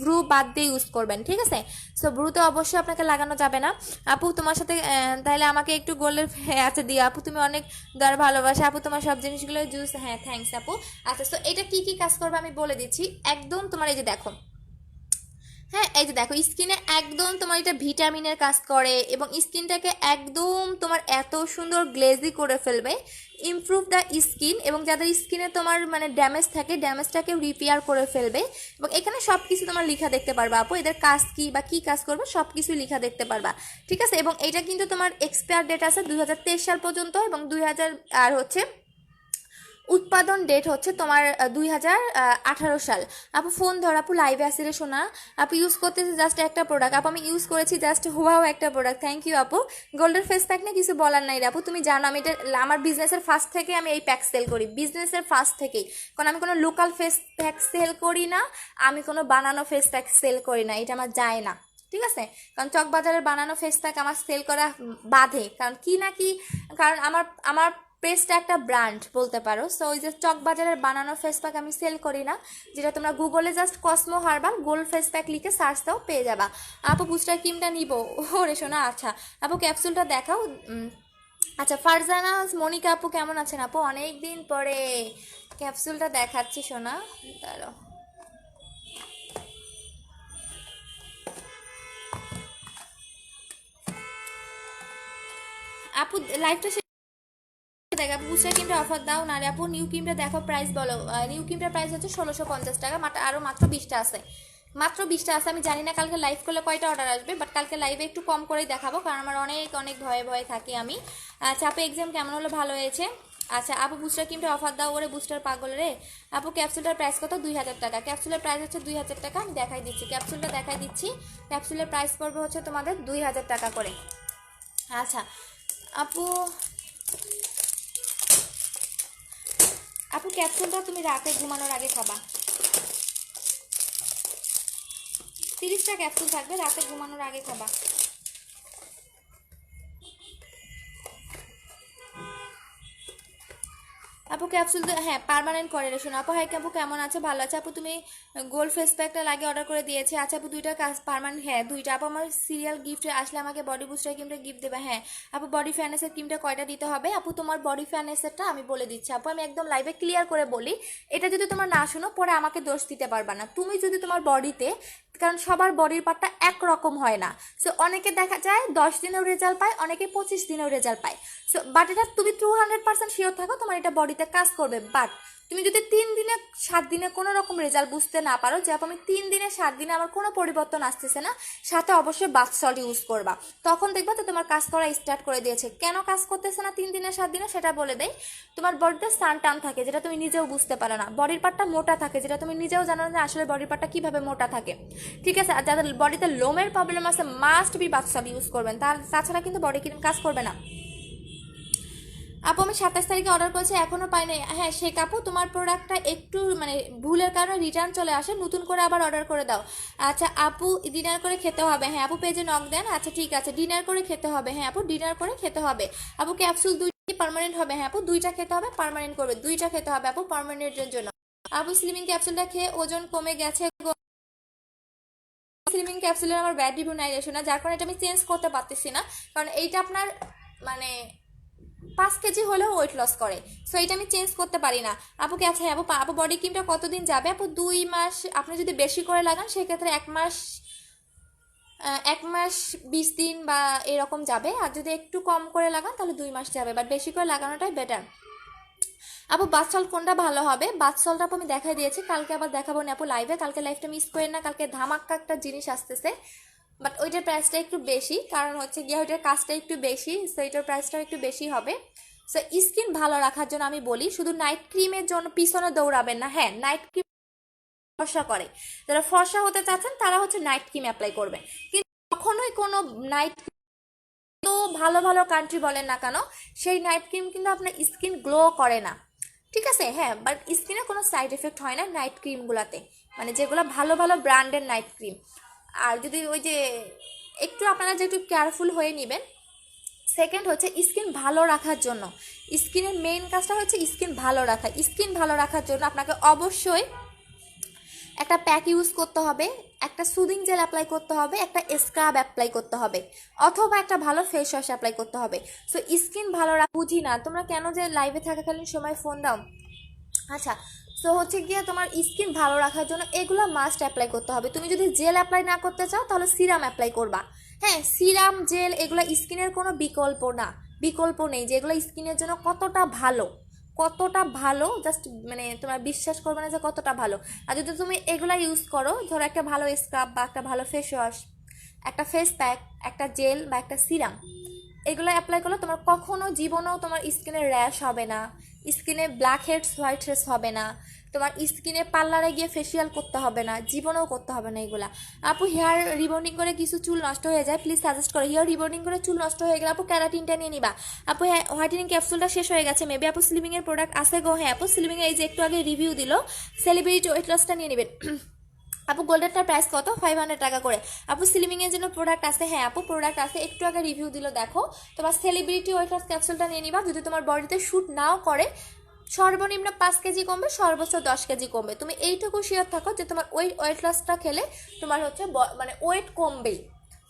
ব্রু বাদ দিয়ে ইউজ করবেন, ঠিক আছে? সো ব্রুতে অবশ্যই আপনাকে লাগানো যাবে না। আপু তোমার সাথে তাহলে আমাকে একটু গোল্ডের আচ্ছা দিও আপু, তুমি অনেক দর ভালোবাসা আপু তোমার সব জিনিসগুলো জুস। হ্যাঁ থ্যাংকস আপু। আচ্ছা সো এটা কি কি কাজ করবে আমি বলে দিচ্ছি একদম। তোমার এই যে দেখো, হ্যাঁ এই যে দেখো স্কিনে একদম তোমার এটা ভিটামিনের কাজ করে এবং স্কিনটাকে একদম তোমার এত সুন্দর গ্লেজি করে ফেলবে, ইমপ্রুভ দ্য স্কিন। এবং যাদের স্কিনে তোমার মানে ড্যামেজ থাকে ড্যামেজটাকে রিপেয়ার করে ফেলবে। এবং এখানে সব কিছু তোমার লেখা দেখতে পারবা আপু, এদের কাজ কি বা কি কাজ করবে সব কিছু লেখা দেখতে পারবা, ঠিক আছে? এবং এটা কিন্তু তোমার এক্সপায়ার ডেট আছে 2023 সাল পর্যন্ত এবং 2000 আর হচ্ছে উৎপাদন ডেট হচ্ছে তোমার 2018 সাল। আপু ফোন ধর আপু, লাইভে আসি রে শোনা। আপু ইউজ করতেছি জাস্ট একটা প্রোডাক্ট আপু, আমি ইউজ করেছি জাস্ট হুয়াও একটা প্রোডাক্ট। থ্যাংক ইউ আপু। গোল্ডের ফেস প্যাক নিয়ে কিছু বলার নাই রে আপু, তুমি জানো আমি এটা আমার বিজনেসের ফার্স্ট থেকে আমি এই প্যাক সেল করি, বিজনেসের ফার্স্ট থেকেই। কারণ আমি কোনো লোকাল ফেস প্যাক সেল করি না, আমি কোনো বানানো ফেস প্যাক সেল করি না, এটা আমার যায় না, ঠিক আছে? কারণ চকবাজারের বানানো ফেস প্যাক আমার সেল করা বাধে, কারণ কি না কি, কারণ আমার আমার পেস্টটা একটা ব্র্যান্ড বলতে পারো। সো ওই যে চকবাজারের বানানো ফেস প্যাক আমি সেল করি না, যেটা তোমরা গুগলে just Cosmo herbal gold face pack লিখে সার্চ দাও পেয়ে যাবা। আপু বুস্টার ক্রিমটা নিব ওরে শোনা। আচ্ছা আপু ক্যাপসুলটা দেখাও। আচ্ছা ফারজানা মনিকা আপু কেমন আছেন আপু? অনেক দিন পরে ক্যাপসুলটা দেখাচ্ছি শোনা, দাঁড়াও। আপু লাইভটা দেখ আপু, বুস্টার ক্রিমটা অফার দাও না রে আপু। নিউ ক্রিমটা দেখো প্রাইস বলো। নিউ ক্রিমটার প্রাইস হচ্ছে 1650 টাকা। আরও মাত্র 20টা আছে, মাত্র 20টা আছে। আমি জানি না কালকে লাইভ করলে কয়টা অর্ডার আসবে, বাট কালকে লাইভে একটু কম করেই দেখাবো, কারণ আমার অনেক অনেক ভয়ে ভয়ে থাকি আমি। চাপে এক্সাম কেমন হলো? ভালো হয়েছে। আচ্ছা আপু বুস্টার ক্রিমটা অফার দাও, ওরে বুস্টার পাগল রে। আপু ক্যাপসুলটার প্রাইস কত? 2000 টাকা। ক্যাপসুলের প্রাইস হচ্ছে 2000 টাকা। আমি দেখাই দিচ্ছি, ক্যাপসুলটা দেখাই দিচ্ছি। ক্যাপসুলের প্রাইস পড়বে হচ্ছে তোমাদের 2000 টাকা করে। আচ্ছা আপু, আপু ক্যাপসুলটা তুমি রাতে ঘুমানোর আগে খাবা। 30টা ক্যাপসুল থাকবে, রাতে ঘুমানোর আগে খাবা। আপু ক্যাপসুল হ্যাঁ পার্মানেন্ট করে রে শোনো আপু। হ্যাঁ আপু কেমন আছে? ভালো আছে আপু। তুমি গোল্ড ফেস প্যাকটা লাগে অর্ডার করে দিয়েছি। আচ্ছা আপু দুইটা কাজ পার্মানেন্ট, হ্যাঁ দুইটা। আপু আমার সিরিয়াল গিফট আসলে আমাকে বডি বুস্টার ক্রিমটা গিফট দেবে। হ্যাঁ আপু বডি ফ্যানেসের ক্রিমটা কয়টা দিতে হবে? আপু তোমার বডি ফ্যানেসেরটা আমি বলে দিচ্ছি আপু, আমি একদম লাইভে ক্লিয়ার করে বলি। এটা যদি তোমার না শুনো পরে আমাকে দোষ দিতে পারবা না। তুমি যদি তোমার বডিতে, কারণ সবার বডির পার্টটা একরকম হয় না। সো অনেকে দেখা যায় 10 দিনেও রেজাল্ট পায়, অনেকে 25 দিনেও রেজাল্ট পায়। সো বাট এটা তুমি 200% শিওর থাকো তোমার এটা বডিতে কাজ করবে। বাট তুমি যদি 3 দিনে 7 দিনে কোনো রকম রেজাল্ট বুঝতে না পারো যে আমি 3 দিনে 7 দিনে আমার কোনো পরিবর্তন আসতেছে না, সাথে অবশ্যই বাথ সল্ট ইউজ করবা। তখন দেখবা তো তোমার কাজ করা স্টার্ট করে দিয়েছে। কেন কাজ করতেছে না 3 দিনে 7 দিনে সেটা বলে দেয়। তোমার বডিতে সান টান থাকে যেটা তুমি নিজেও বুঝতে পারো না, বডির পার্টটা মোটা থাকে যেটা তুমি নিজেও জানো না আসলে বডির পার্টটা কিভাবে মোটা থাকে, ঠিক আছে? আর যাদের বডিতে লোমের প্রবলেম আছে must be bath salt use করবেন, তাছাড়া কিন্তু বডি ক্রিম কাজ করবে না। আপু আমি 27 তারিখে অর্ডার করেছি এখনো পাই নাই। হ্যাঁ শেখ আপু তোমার প্রোডাক্টটা একটু মানে ভুলের কারণে রিটার্ন চলে আসে, নতুন করে আবার অর্ডার করে দাও। আচ্ছা আপু ডিনার করে খেতে হবে। হ্যাঁ আপু পেজে নক দেন। আচ্ছা ঠিক আছে ডিনার করে খেতে হবে। হ্যাঁ আপু ডিনার করে খেতে হবে। আপু ক্যাপসুল 2টি পার্মানেন্ট হবে। হ্যাঁ আপু 2টা খেতে হবে, পার্মানেন্ট করবে। 2টা খেতে হবে আপু পার্মানেন্টের জন্য। আপু স্লিমিং ক্যাপসুলটা খেয়ে ওজন কমে গেছে। স্লিমিং ক্যাপসুলের আমার ব্যাড রিভিউ নাই রেশো না, যার কারণে এটা আমি চেঞ্জ করতে পারতেছি না, কারণ এইটা আপনার মানে 5 কেজি হলেও ওয়েট লস করে। সো এটা আমি চেঞ্জ করতে পারি না। আপুকে আচ্ছা আপু আপু বডি ক্রিমটা কতদিন যাবে? আপু 2 মাস। আপনি যদি বেশি করে লাগান সেক্ষেত্রে 1 মাস, 1 মাস 20 দিন বা এরকম যাবে। আর যদি একটু কম করে লাগান তাহলে 2 মাস যাবে, বাট বেশি করে লাগানোটাই বেটার। আপু বাথ সল্ট কোনটা ভালো হবে? বাথ সল্ট আপু আমি দেখাই দিয়েছি, কালকে আবার দেখাবো না আপু লাইভে। কালকে লাইভটা মিস করেন না, কালকে ধামাক্কা একটা জিনিস আসতেছে। বাট ওইটার প্রাইসটা একটু বেশি, কারণ হচ্ছে গিয়ে ওইটার কাজটা একটু বেশি, সো এটার প্রাইসটাও একটু বেশি হবে। সো স্কিন ভালো রাখার জন্য আমি বলি শুধু নাইট ক্রিমের জন্য পিছনে দৌড়াবেন না। হ্যাঁ নাইট ক্রিম ফর্সা করে। যারা ফর্সা হতে চাচ্ছেন তারা হচ্ছে নাইট ক্রিম অ্যাপ্লাই করবে, কিন্তু কখনোই কোনো নাইট তো ভালো ভালো কান্ট্রি বলেন না কেন, সেই নাইট ক্রিম কিন্তু আপনার স্কিন গ্লো করে না, ঠিক আছে? হ্যাঁ, বাট স্কিনে কোনো সাইড এফেক্ট হয় না নাইট ক্রিমগুলোতে, মানে যেগুলো ভালো ভালো ব্র্যান্ডের নাইট ক্রিম। আর যদি ওই যে একটু আপনারা যে একটু কেয়ারফুল হয়ে নেবেন। সেকেন্ড হচ্ছে স্কিন ভালো রাখার জন্য, স্কিনের মেইন কাজটা হচ্ছে স্কিন ভালো রাখা। স্কিন ভালো রাখার জন্য আপনাকে অবশ্যই একটা প্যাক ইউজ করতে হবে, একটা সুদিং জেল অ্যাপ্লাই করতে হবে, একটা স্ক্রাব অ্যাপ্লাই করতে হবে, অথবা একটা ভালো ফেস ওয়াশ অ্যাপ্লাই করতে হবে। সো স্কিন ভালো বুঝি না তোমরা কেন যে লাইভে থাকাকালীন সময় ফোন দাও। আচ্ছা, সো হচ্ছে গিয়ে তোমার স্কিন ভালো রাখার জন্য এগুলো মাস্ট অ্যাপ্লাই করতে হবে। তুমি যদি জেল অ্যাপ্লাই না করতে চাও তাহলে সিরাম অ্যাপ্লাই করবা। হ্যাঁ, সিরাম জেল এগুলো স্কিনের কোনো বিকল্প না, বিকল্প নেই, যেগুলো স্কিনের জন্য কতটা ভালো, কতটা ভালো জাস্ট মানে তোমরা বিশ্বাস করবে না যে কতটা ভালো। আর যদি তুমি এগুলা ইউজ করো, ধরো একটা ভালো স্ক্রাব বা একটা ভালো ফেস ওয়াশ, একটা ফেস প্যাক, একটা জেল বা একটা সিরাম, এগুলো অ্যাপ্লাই করলে তোমার কখনো জীবনেও তোমার স্কিনে র্যাশ হবে না, স্কিনে ব্ল্যাক হেডস হোয়াইট হেডস হবে না, তোমার স্কিনে পার্লারে গিয়ে ফেসিয়াল করতে হবে না, জীবনেও করতে হবে না এগুলা। আপু হেয়ার রিবন্ডিং করে কিছু চুল নষ্ট হয়ে যায়, প্লিজ সাজেস্ট করো। হেয়ার রিবন্ডিং করে চুল নষ্ট হয়ে গেলে আপু ক্যারাটিনটা নিয়ে নিবা। আপু হ্যাঁ, হোয়াইটেনিং ক্যাপসুলটা শেষ হয়ে গেছে মেবি। আপু স্লিমিংয়ের প্রোডাক্ট আছে গো। হ্যাঁ আপু স্লিমিংয়ের এই যে একটু আগে রিভিউ দিল সেলিব্রিটি ওয়েট লসটা নিয়ে নেবেন। আপু গোল্ডেনটার প্রাইস কত? 500 টাকা করে। আপু স্লিমিংয়ের জন্য প্রোডাক্ট আছে? হ্যাঁ আপু প্রোডাক্ট আছে, একটু আগে রিভিউ দিল দেখো। তোমার সেলিব্রিটি ওয়েট লস ক্যাপসুলটা নিয়ে নিবা। যদি তোমার বডিতে শ্যুট নাও করে, সর্বনিম্ন 5 কেজি কমবে, সর্বোচ্চ 10 কেজি কমবে। তুমি এইটুকু শিওর থাকো যে তোমার ওয়েট লসটা খেলে তোমার হচ্ছে মানে ওয়েট কমবেই।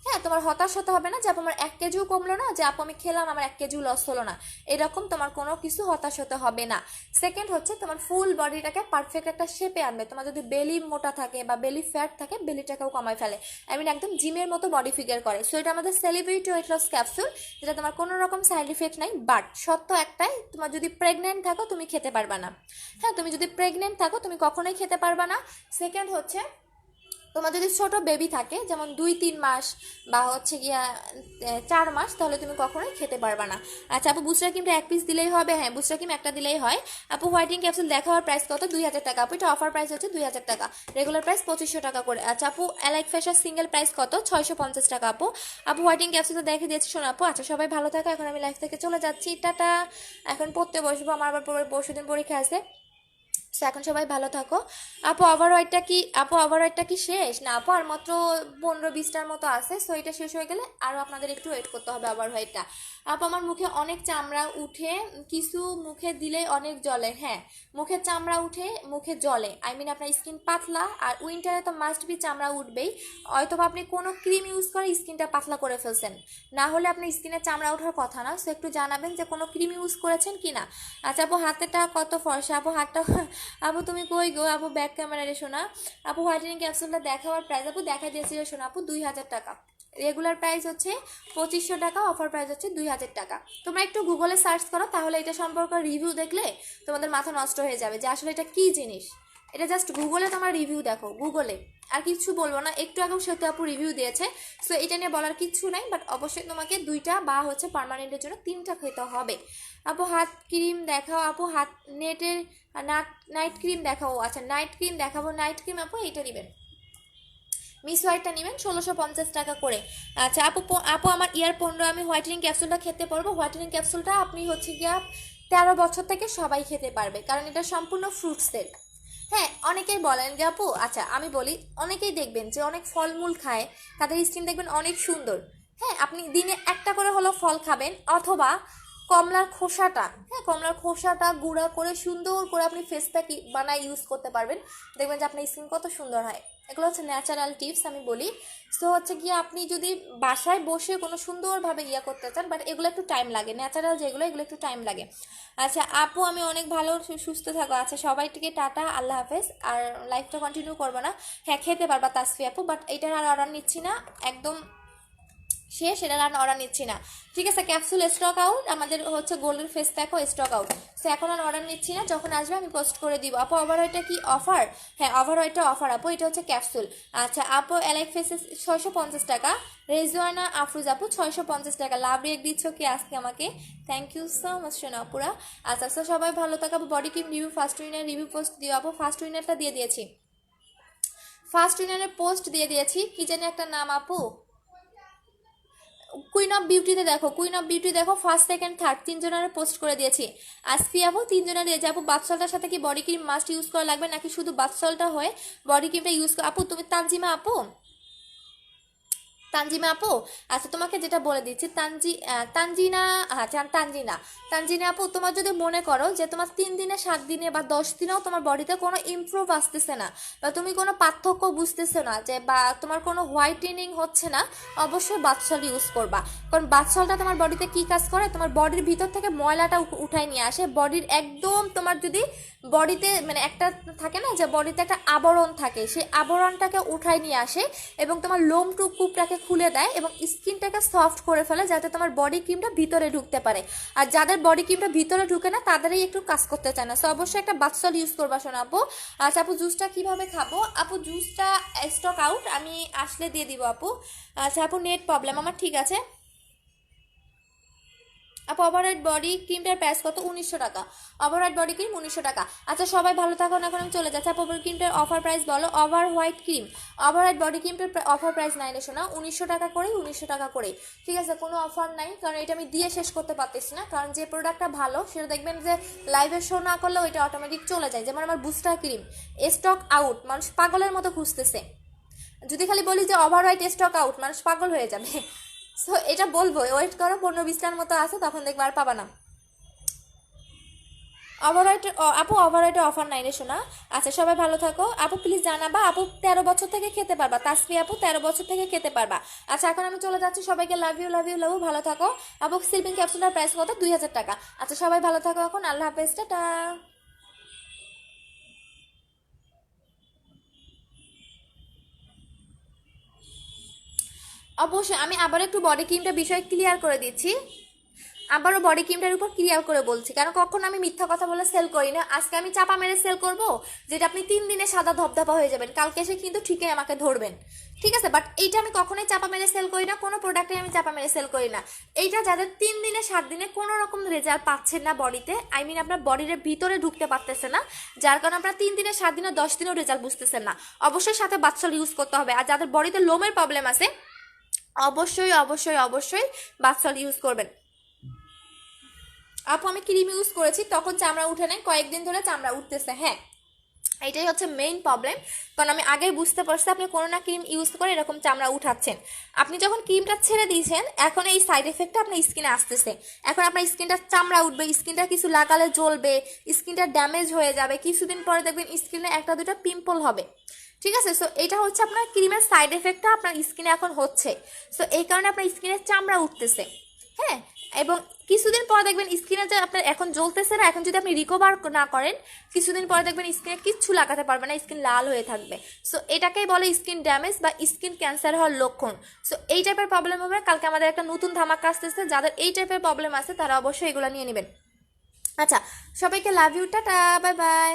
হ্যাঁ, তোমার হতাশ হতে হবে না যে আপু আমার 1 কেজিও কমলো না, যে আপু আমি খেলাম আমার 1 কেজিও লস হলো না, এরকম তোমার কোনো কিছু হতাশ হতে হবে না। সেকেন্ড হচ্ছে তোমার ফুল বডিটাকে পারফেক্ট একটা শেপে আনবে। তোমার যদি বেলি মোটা থাকে বা বেলি ফ্যাট থাকে, বেলিটাকেও কমায় ফেলে, আই মিন একদম জিমের মতো বডি ফিগার করে। সো এটা আমাদের সেলিব্রিটি ওয়েট লস ক্যাপসুল, যেটা তোমার কোনো রকম সাইড ইফেক্ট নাই। বাট সত্য একটাই, তোমার যদি প্রেগনেন্ট থাকো তুমি খেতে পারবা না। হ্যাঁ, তুমি যদি প্রেগনেন্ট থাকো তুমি কখনোই খেতে পারবা না। সেকেন্ড হচ্ছে তোমার যদি ছোট বেবি থাকে, যেমন 2-3 মাস বা হচ্ছে গিয়া 4 মাস, তাহলে তুমি কখনোই খেতে পারবা না। আচ্ছা আপু বুস্টার ক্রিমটা 1 পিস দিলেই হবে? হ্যাঁ বুস্টার ক্রিম একটা দিলেই হয়। আপু হোয়াইটিং ক্যাপসুল দেখাবার প্রাইস কত? 2000 টাকা। আপু এটা অফার প্রাইস হচ্ছে 2000 টাকা, রেগুলার প্রাইস 2500 টাকা করে। আচ্ছা আপু অ্যালাইক ফেশার সিঙ্গেল প্রাইস কত? 650 টাকা। আপু আপু হোয়াইটিং ক্যাপসুল দেখে দিয়েছি শোনো আপু। আচ্ছা সবাই ভালো থাকো, এখন আমি লাইফ থেকে চলে যাচ্ছি, টাটা। এখন পড়তে বসবো, আমার আবার পরশুদিন পরীক্ষা আছে। সো এখন সবাই ভালো থাকো। আপু ওভারওয়েটটা কি শেষ না? আপু আর মাত্র 15-20টার মতো আছে। সো এটা শেষ হয়ে গেলে আরও আপনাদের একটু ওয়েট করতে হবে ওভারওয়েটটা। আপু আমার মুখে অনেক চামড়া উঠে, কিছু মুখে দিলে অনেক জ্বলে। হ্যাঁ, মুখে চামড়া উঠে, মুখে জ্বলে, আই মিন আপনার স্কিন পাতলা, আর উইন্টারে তো মাস্ট বি চামড়া উঠবেই। হয়তো আপনি কোনো ক্রিম ইউজ করে স্কিনটা পাতলা করে ফেলছেন, না হলে আপনার স্কিনে চামড়া ওঠার কথা না। সো একটু জানাবেন যে কোনো ক্রিম ইউজ করেছেন কি না। আচ্ছা আপু হাতেটা কত ফর্সা? আপু হাতটা আপু তুমি কই গো? আপু ব্যাক ক্যামেরা রে শোনা। আপু হোয়াইটেনিং ক্যাপসুলটা দেখাবার প্রাইস আপু দেখা দিয়েছিল শোনা আপু 2000 টাকা। রেগুলার প্রাইস হচ্ছে 2500 টাকা, অফার প্রাইস হচ্ছে 2000 টাকা। তোমরা একটু গুগলে সার্চ করো, তাহলে এটা সম্পর্কে রিভিউ দেখলে তোমাদের মাথা নষ্ট হয়ে যাবে যে আসলে এটা কি জিনিস। এটা জাস্ট গুগলে তোমার রিভিউ দেখো, গুগলে, আর কিছু বলবো না। একটু আগেও সেতু আপু রিভিউ দিয়েছে। সো এটা নিয়ে বলার কিচ্ছু নাই, বাট অবশ্যই তোমাকে 2টা বা হচ্ছে পার্মানেন্টের জন্য 3টা খেতে হবে। আপু হাত ক্রিম দেখাও। আপু হাত নেটের নাইট ক্রিম দেখাও। আচ্ছা নাইট ক্রিম দেখাবো। নাইট ক্রিম আপু এইটা নেবেন, মিস হোয়াইটটা নেবেন 1650 টাকা করে। আচ্ছা আপু আপু আমার ইয়ার 15 আমি হোয়াইটেনিং ক্যাপসুলটা খেতে পারবো? হোয়াইটেনিং ক্যাপসুলটা আপনি হচ্ছে গিয়া 13 বছর থেকে সবাই খেতে পারবে, কারণ এটা সম্পূর্ণ ফ্রুটসের। হ্যাঁ, অনেকেই বলেন যে আপু, আচ্ছা আমি বলি, অনেকেই দেখবেন যে অনেক ফলমূল খায়, তাদের স্কিন দেখবেন অনেক সুন্দর। হ্যাঁ, আপনি দিনে একটা করে হলো ফল খাবেন, অথবা কমলার খোসাটা, হ্যাঁ কমলার খোসাটা গুঁড়া করে সুন্দর করে আপনি ফেস প্যাক বানায় ইউজ করতে পারবেন, দেখবেন যে আপনার স্কিন কত সুন্দর হয়। এগুলো হচ্ছে ন্যাচারাল টিপস আমি বলি। সো হচ্ছে গিয়ে আপনি যদি বাসায় বসে কোনো সুন্দরভাবে ইয়া করতে চান, বাট এগুলো একটু টাইম লাগে, ন্যাচারাল যেগুলো এগুলো একটু টাইম লাগে। আচ্ছা আপু আমি অনেক ভালো, সুস্থ থাকো। আচ্ছা সবাইকে টাটা, আল্লাহ হাফেজ। আর লাইফটা কন্টিনিউ করবো না। হ্যাঁ খেতে পারবা তাসফি আপু, বাট এটার আর অর্ডার নিচ্ছি না, একদম শেষ, এটা আর অর্ডার নিচ্ছি না। ঠিক আছে, ক্যাপসুল স্টক আউট, আমাদের হচ্ছে গোল্ডেন ফেস প্যাকও স্টক আউট। সো এখন আর অর্ডার নিচ্ছি না, যখন আসবে আমি পোস্ট করে দিব। আপু ওভারওয়েটটা কি অফার? হ্যাঁ ওভারওয়েটটা অফার আপু, এটা হচ্ছে ক্যাপসুল। আচ্ছা আপু অ্যালাইক ফেসেস 650 টাকা। রেজওয়ানা আফরুজ আপু 650 টাকা। লাভ রিয়েক্ট দিচ্ছ কি আজকে আমাকে? থ্যাংক ইউ সো মাচ সোনা আপুরা। আচ্ছা সো সবাই ভালো থাকো। আপু body cream review, first winner review post দিও আপু। ফার্স্ট উইনারটা দিয়ে দিয়েছি। ফার্স্ট উইনারের পোস্ট দিয়ে দিয়েছি, কি জানি একটা নাম আপু, কুইন অফ বিউটিতে দেখো, কুইন অফ বিউটি দেখো, ফার্স্ট সেকেন্ড থার্ড তিনজনের পোস্ট করে দিয়েছি। আসফি আপু তিনজনের দিয়েছে। আপু বাথসলটার সাথে কি বডি ক্রিম মাস্ট ইউজ করা লাগবে নাকি শুধু বাথসলটা হয়ে বডি ক্রিমটা ইউজ করা? আপু তুমি তানজিমা আপু, তানজিমা আপু, আচ্ছা তোমাকে যেটা বলে দিচ্ছি তানজিনা, আচ্ছা তানজিনা, তানজিনা আপু, তোমার যদি মনে করো যে তোমার 3 দিনে 7 দিনে বা 10 দিনেও তোমার বডিতে কোনো ইমপ্রুভ আসতেছে না বা তুমি কোনো পার্থক্য বুঝতেছো না, যে বা তোমার কোনো হোয়াইটেনিং হচ্ছে না, অবশ্যই বাথসল ইউজ করবা। কারণ বাথসলটা তোমার বডিতে কি কাজ করে, তোমার বডির ভিতর থেকে ময়লাটা উঠায় নিয়ে আসে, বডির একদম তোমার যদি বডিতে মানে একটা থাকে না যে বডিতে একটা আবরণ থাকে, সেই আবরণটাকে উঠায় নিয়ে আসে এবং তোমার লোম টুকুটাকে খুলে দেয় এবং স্কিনটাকে সফট করে ফেলে, যাতে তোমার বডি ক্রিমটা ভিতরে ঢুকতে পারে। আর যাদের বডি ক্রিমটা ভিতরে ঢুকে না তাদেরই একটু কাজ করতে চায় না। সো অবশ্যই একটা বাথসল ইউজ করবা শোনো আপু। আচ্ছা আপু জুসটা কিভাবে খাবো? আপু জুসটা স্টক আউট, আমি আসলে দিয়ে দিব আপু। আচ্ছা আপু নেট প্রবলেম আমার, ঠিক আছে আপু। ওভাররাইট বডি ক্রিমটার প্রাইস কত? 1900 টাকা। ওভাররাইট বডি ক্রিম 1900 টাকা। আচ্ছা সবাই ভালো থাকুন, এখন আমি চলে যাচ্ছি। আপু ওভার ক্রিমটার অফার প্রাইস বলো। Over white cream, over white body ক্রিমটার অফার প্রাইস নাই রে শোনা, 1900 টাকা করেই, 1900 টাকা করেই, ঠিক আছে? কোনো অফার নাই, কারণ এটা আমি দিয়ে শেষ করতে পারতেছি না। কারণ যে প্রোডাক্টটা ভালো সেটা দেখবেন যে লাইভে শো না করলেও এটা অটোমেটিক চলে যায়। যেমন আমার বুস্টার ক্রিম স্টক আউট, মানুষ পাগলের মতো খুঁজতেছে। যদি খালি বলি যে ওভাররাইট স্টক আউট, মানুষ পাগল হয়ে যাবে। সো এটা বলবো, ওয়েট করো, 15-20টার মতো আছে, তখন দেখবে আর পাবা না। ওভাররাইট আপু, ওভাররাইটে অফার নাই রে শোনা। আচ্ছা সবাই ভালো থাকো আপু, প্লিজ জানাবা। আপু 13 বছর থেকে খেতে পারবা, তাসফি আপু 13 বছর থেকে খেতে পারবা। আচ্ছা এখন আমি চলে যাচ্ছি, সবাইকে love you love you love, ভালো থাকো আপু। স্লিপিং ক্যাপসুলটার প্রাইস কত? 2000 টাকা। আচ্ছা সবাই ভালো থাকো এখন, আল্লাহ হাফেজ, টাটা। অবশ্যই আমি আবার একটু বডি ক্রিমটা বিষয় ক্লিয়ার করে দিচ্ছি, আবারও বডি ক্রিমটার উপর ক্লিয়ার করে বলছি, কারণ কখন আমি মিথ্যা কথা বলে সেল করি না। আজকে আমি চাপা মেরে সেল করব, যেটা আপনি 3 দিনে সাদা ধবধবা হয়ে যাবেন, কালকে এসে কিন্তু ঠিকই আমাকে ধরবেন, ঠিক আছে? বাট এইটা আমি কখনোই চাপা মেরে সেল করি না, কোনো প্রোডাক্টে আমি চাপা মেরে সেল করি না। এইটা যাদের 3 দিনে 7 দিনে কোনো রকম রেজাল্ট পাচ্ছেন না বডিতে, আই মিন আপনার বডির ভিতরে ঢুকতে পারতেছে না, যার কারণে আপনার 3 দিনে 7 দিনে 10 দিনেও রেজাল্ট বুঝতেছেন না, অবশ্যই সাথে বাথসল ইউজ করতে হবে। আর যাদের বডিতে লোমের প্রবলেম আছে অবশ্যই অবশ্যই অবশ্যই বাথসল ইউজ করবেন। আপু আমি ক্রিম ইউজ করেছি, তখন চামড়া উঠে নেয়, কয়েকদিন ধরে চামড়া উঠতেছে। হ্যাঁ এটাই হচ্ছে মেইন প্রবলেম, কারণ আমি আগেই বুঝতে পারছি আপনি কোনো না ক্রিম ইউজ করে এরকম চামড়া উঠাচ্ছেন। আপনি যখন ক্রিমটা ছেড়ে দিয়েছেন এখন এই সাইড এফেক্টটা আপনার স্কিনে আসতেছে, এখন আপনার স্কিনটা চামড়া উঠবে, স্কিনটা কিছু লাগালে জ্বলবে, স্কিনটা ড্যামেজ হয়ে যাবে, কিছুদিন পরে দেখবেন স্কিনে একটা দুটো পিম্পল হবে, ঠিক আছে? সো এটা হচ্ছে আপনার ক্রিমের সাইড এফেক্টটা আপনার স্কিনে এখন হচ্ছে। সো এই কারণে আপনার স্কিনের চামড়া উঠতেছে। হ্যাঁ এবং কিছুদিন পর দেখবেন স্কিনে যে আপনার এখন জ্বলতেছে না, এখন যদি আপনি রিকভার না করেন কিছুদিন পরে দেখবেন স্কিনে কিচ্ছু লাগাতে পারবে না, স্কিন লাল হয়ে থাকবে। সো এটাকেই বলে স্কিন ড্যামেজ বা স্কিন ক্যান্সার হওয়ার লক্ষণ। সো এই টাইপের প্রবলেম হবে, কালকে আমাদের একটা নতুন ধামাকা আসতেছে, যাদের এই টাইপের প্রবলেম আছে তারা অবশ্যই এগুলো নিয়ে নেবেন। আচ্ছা সবাইকে love you, tata, bye by.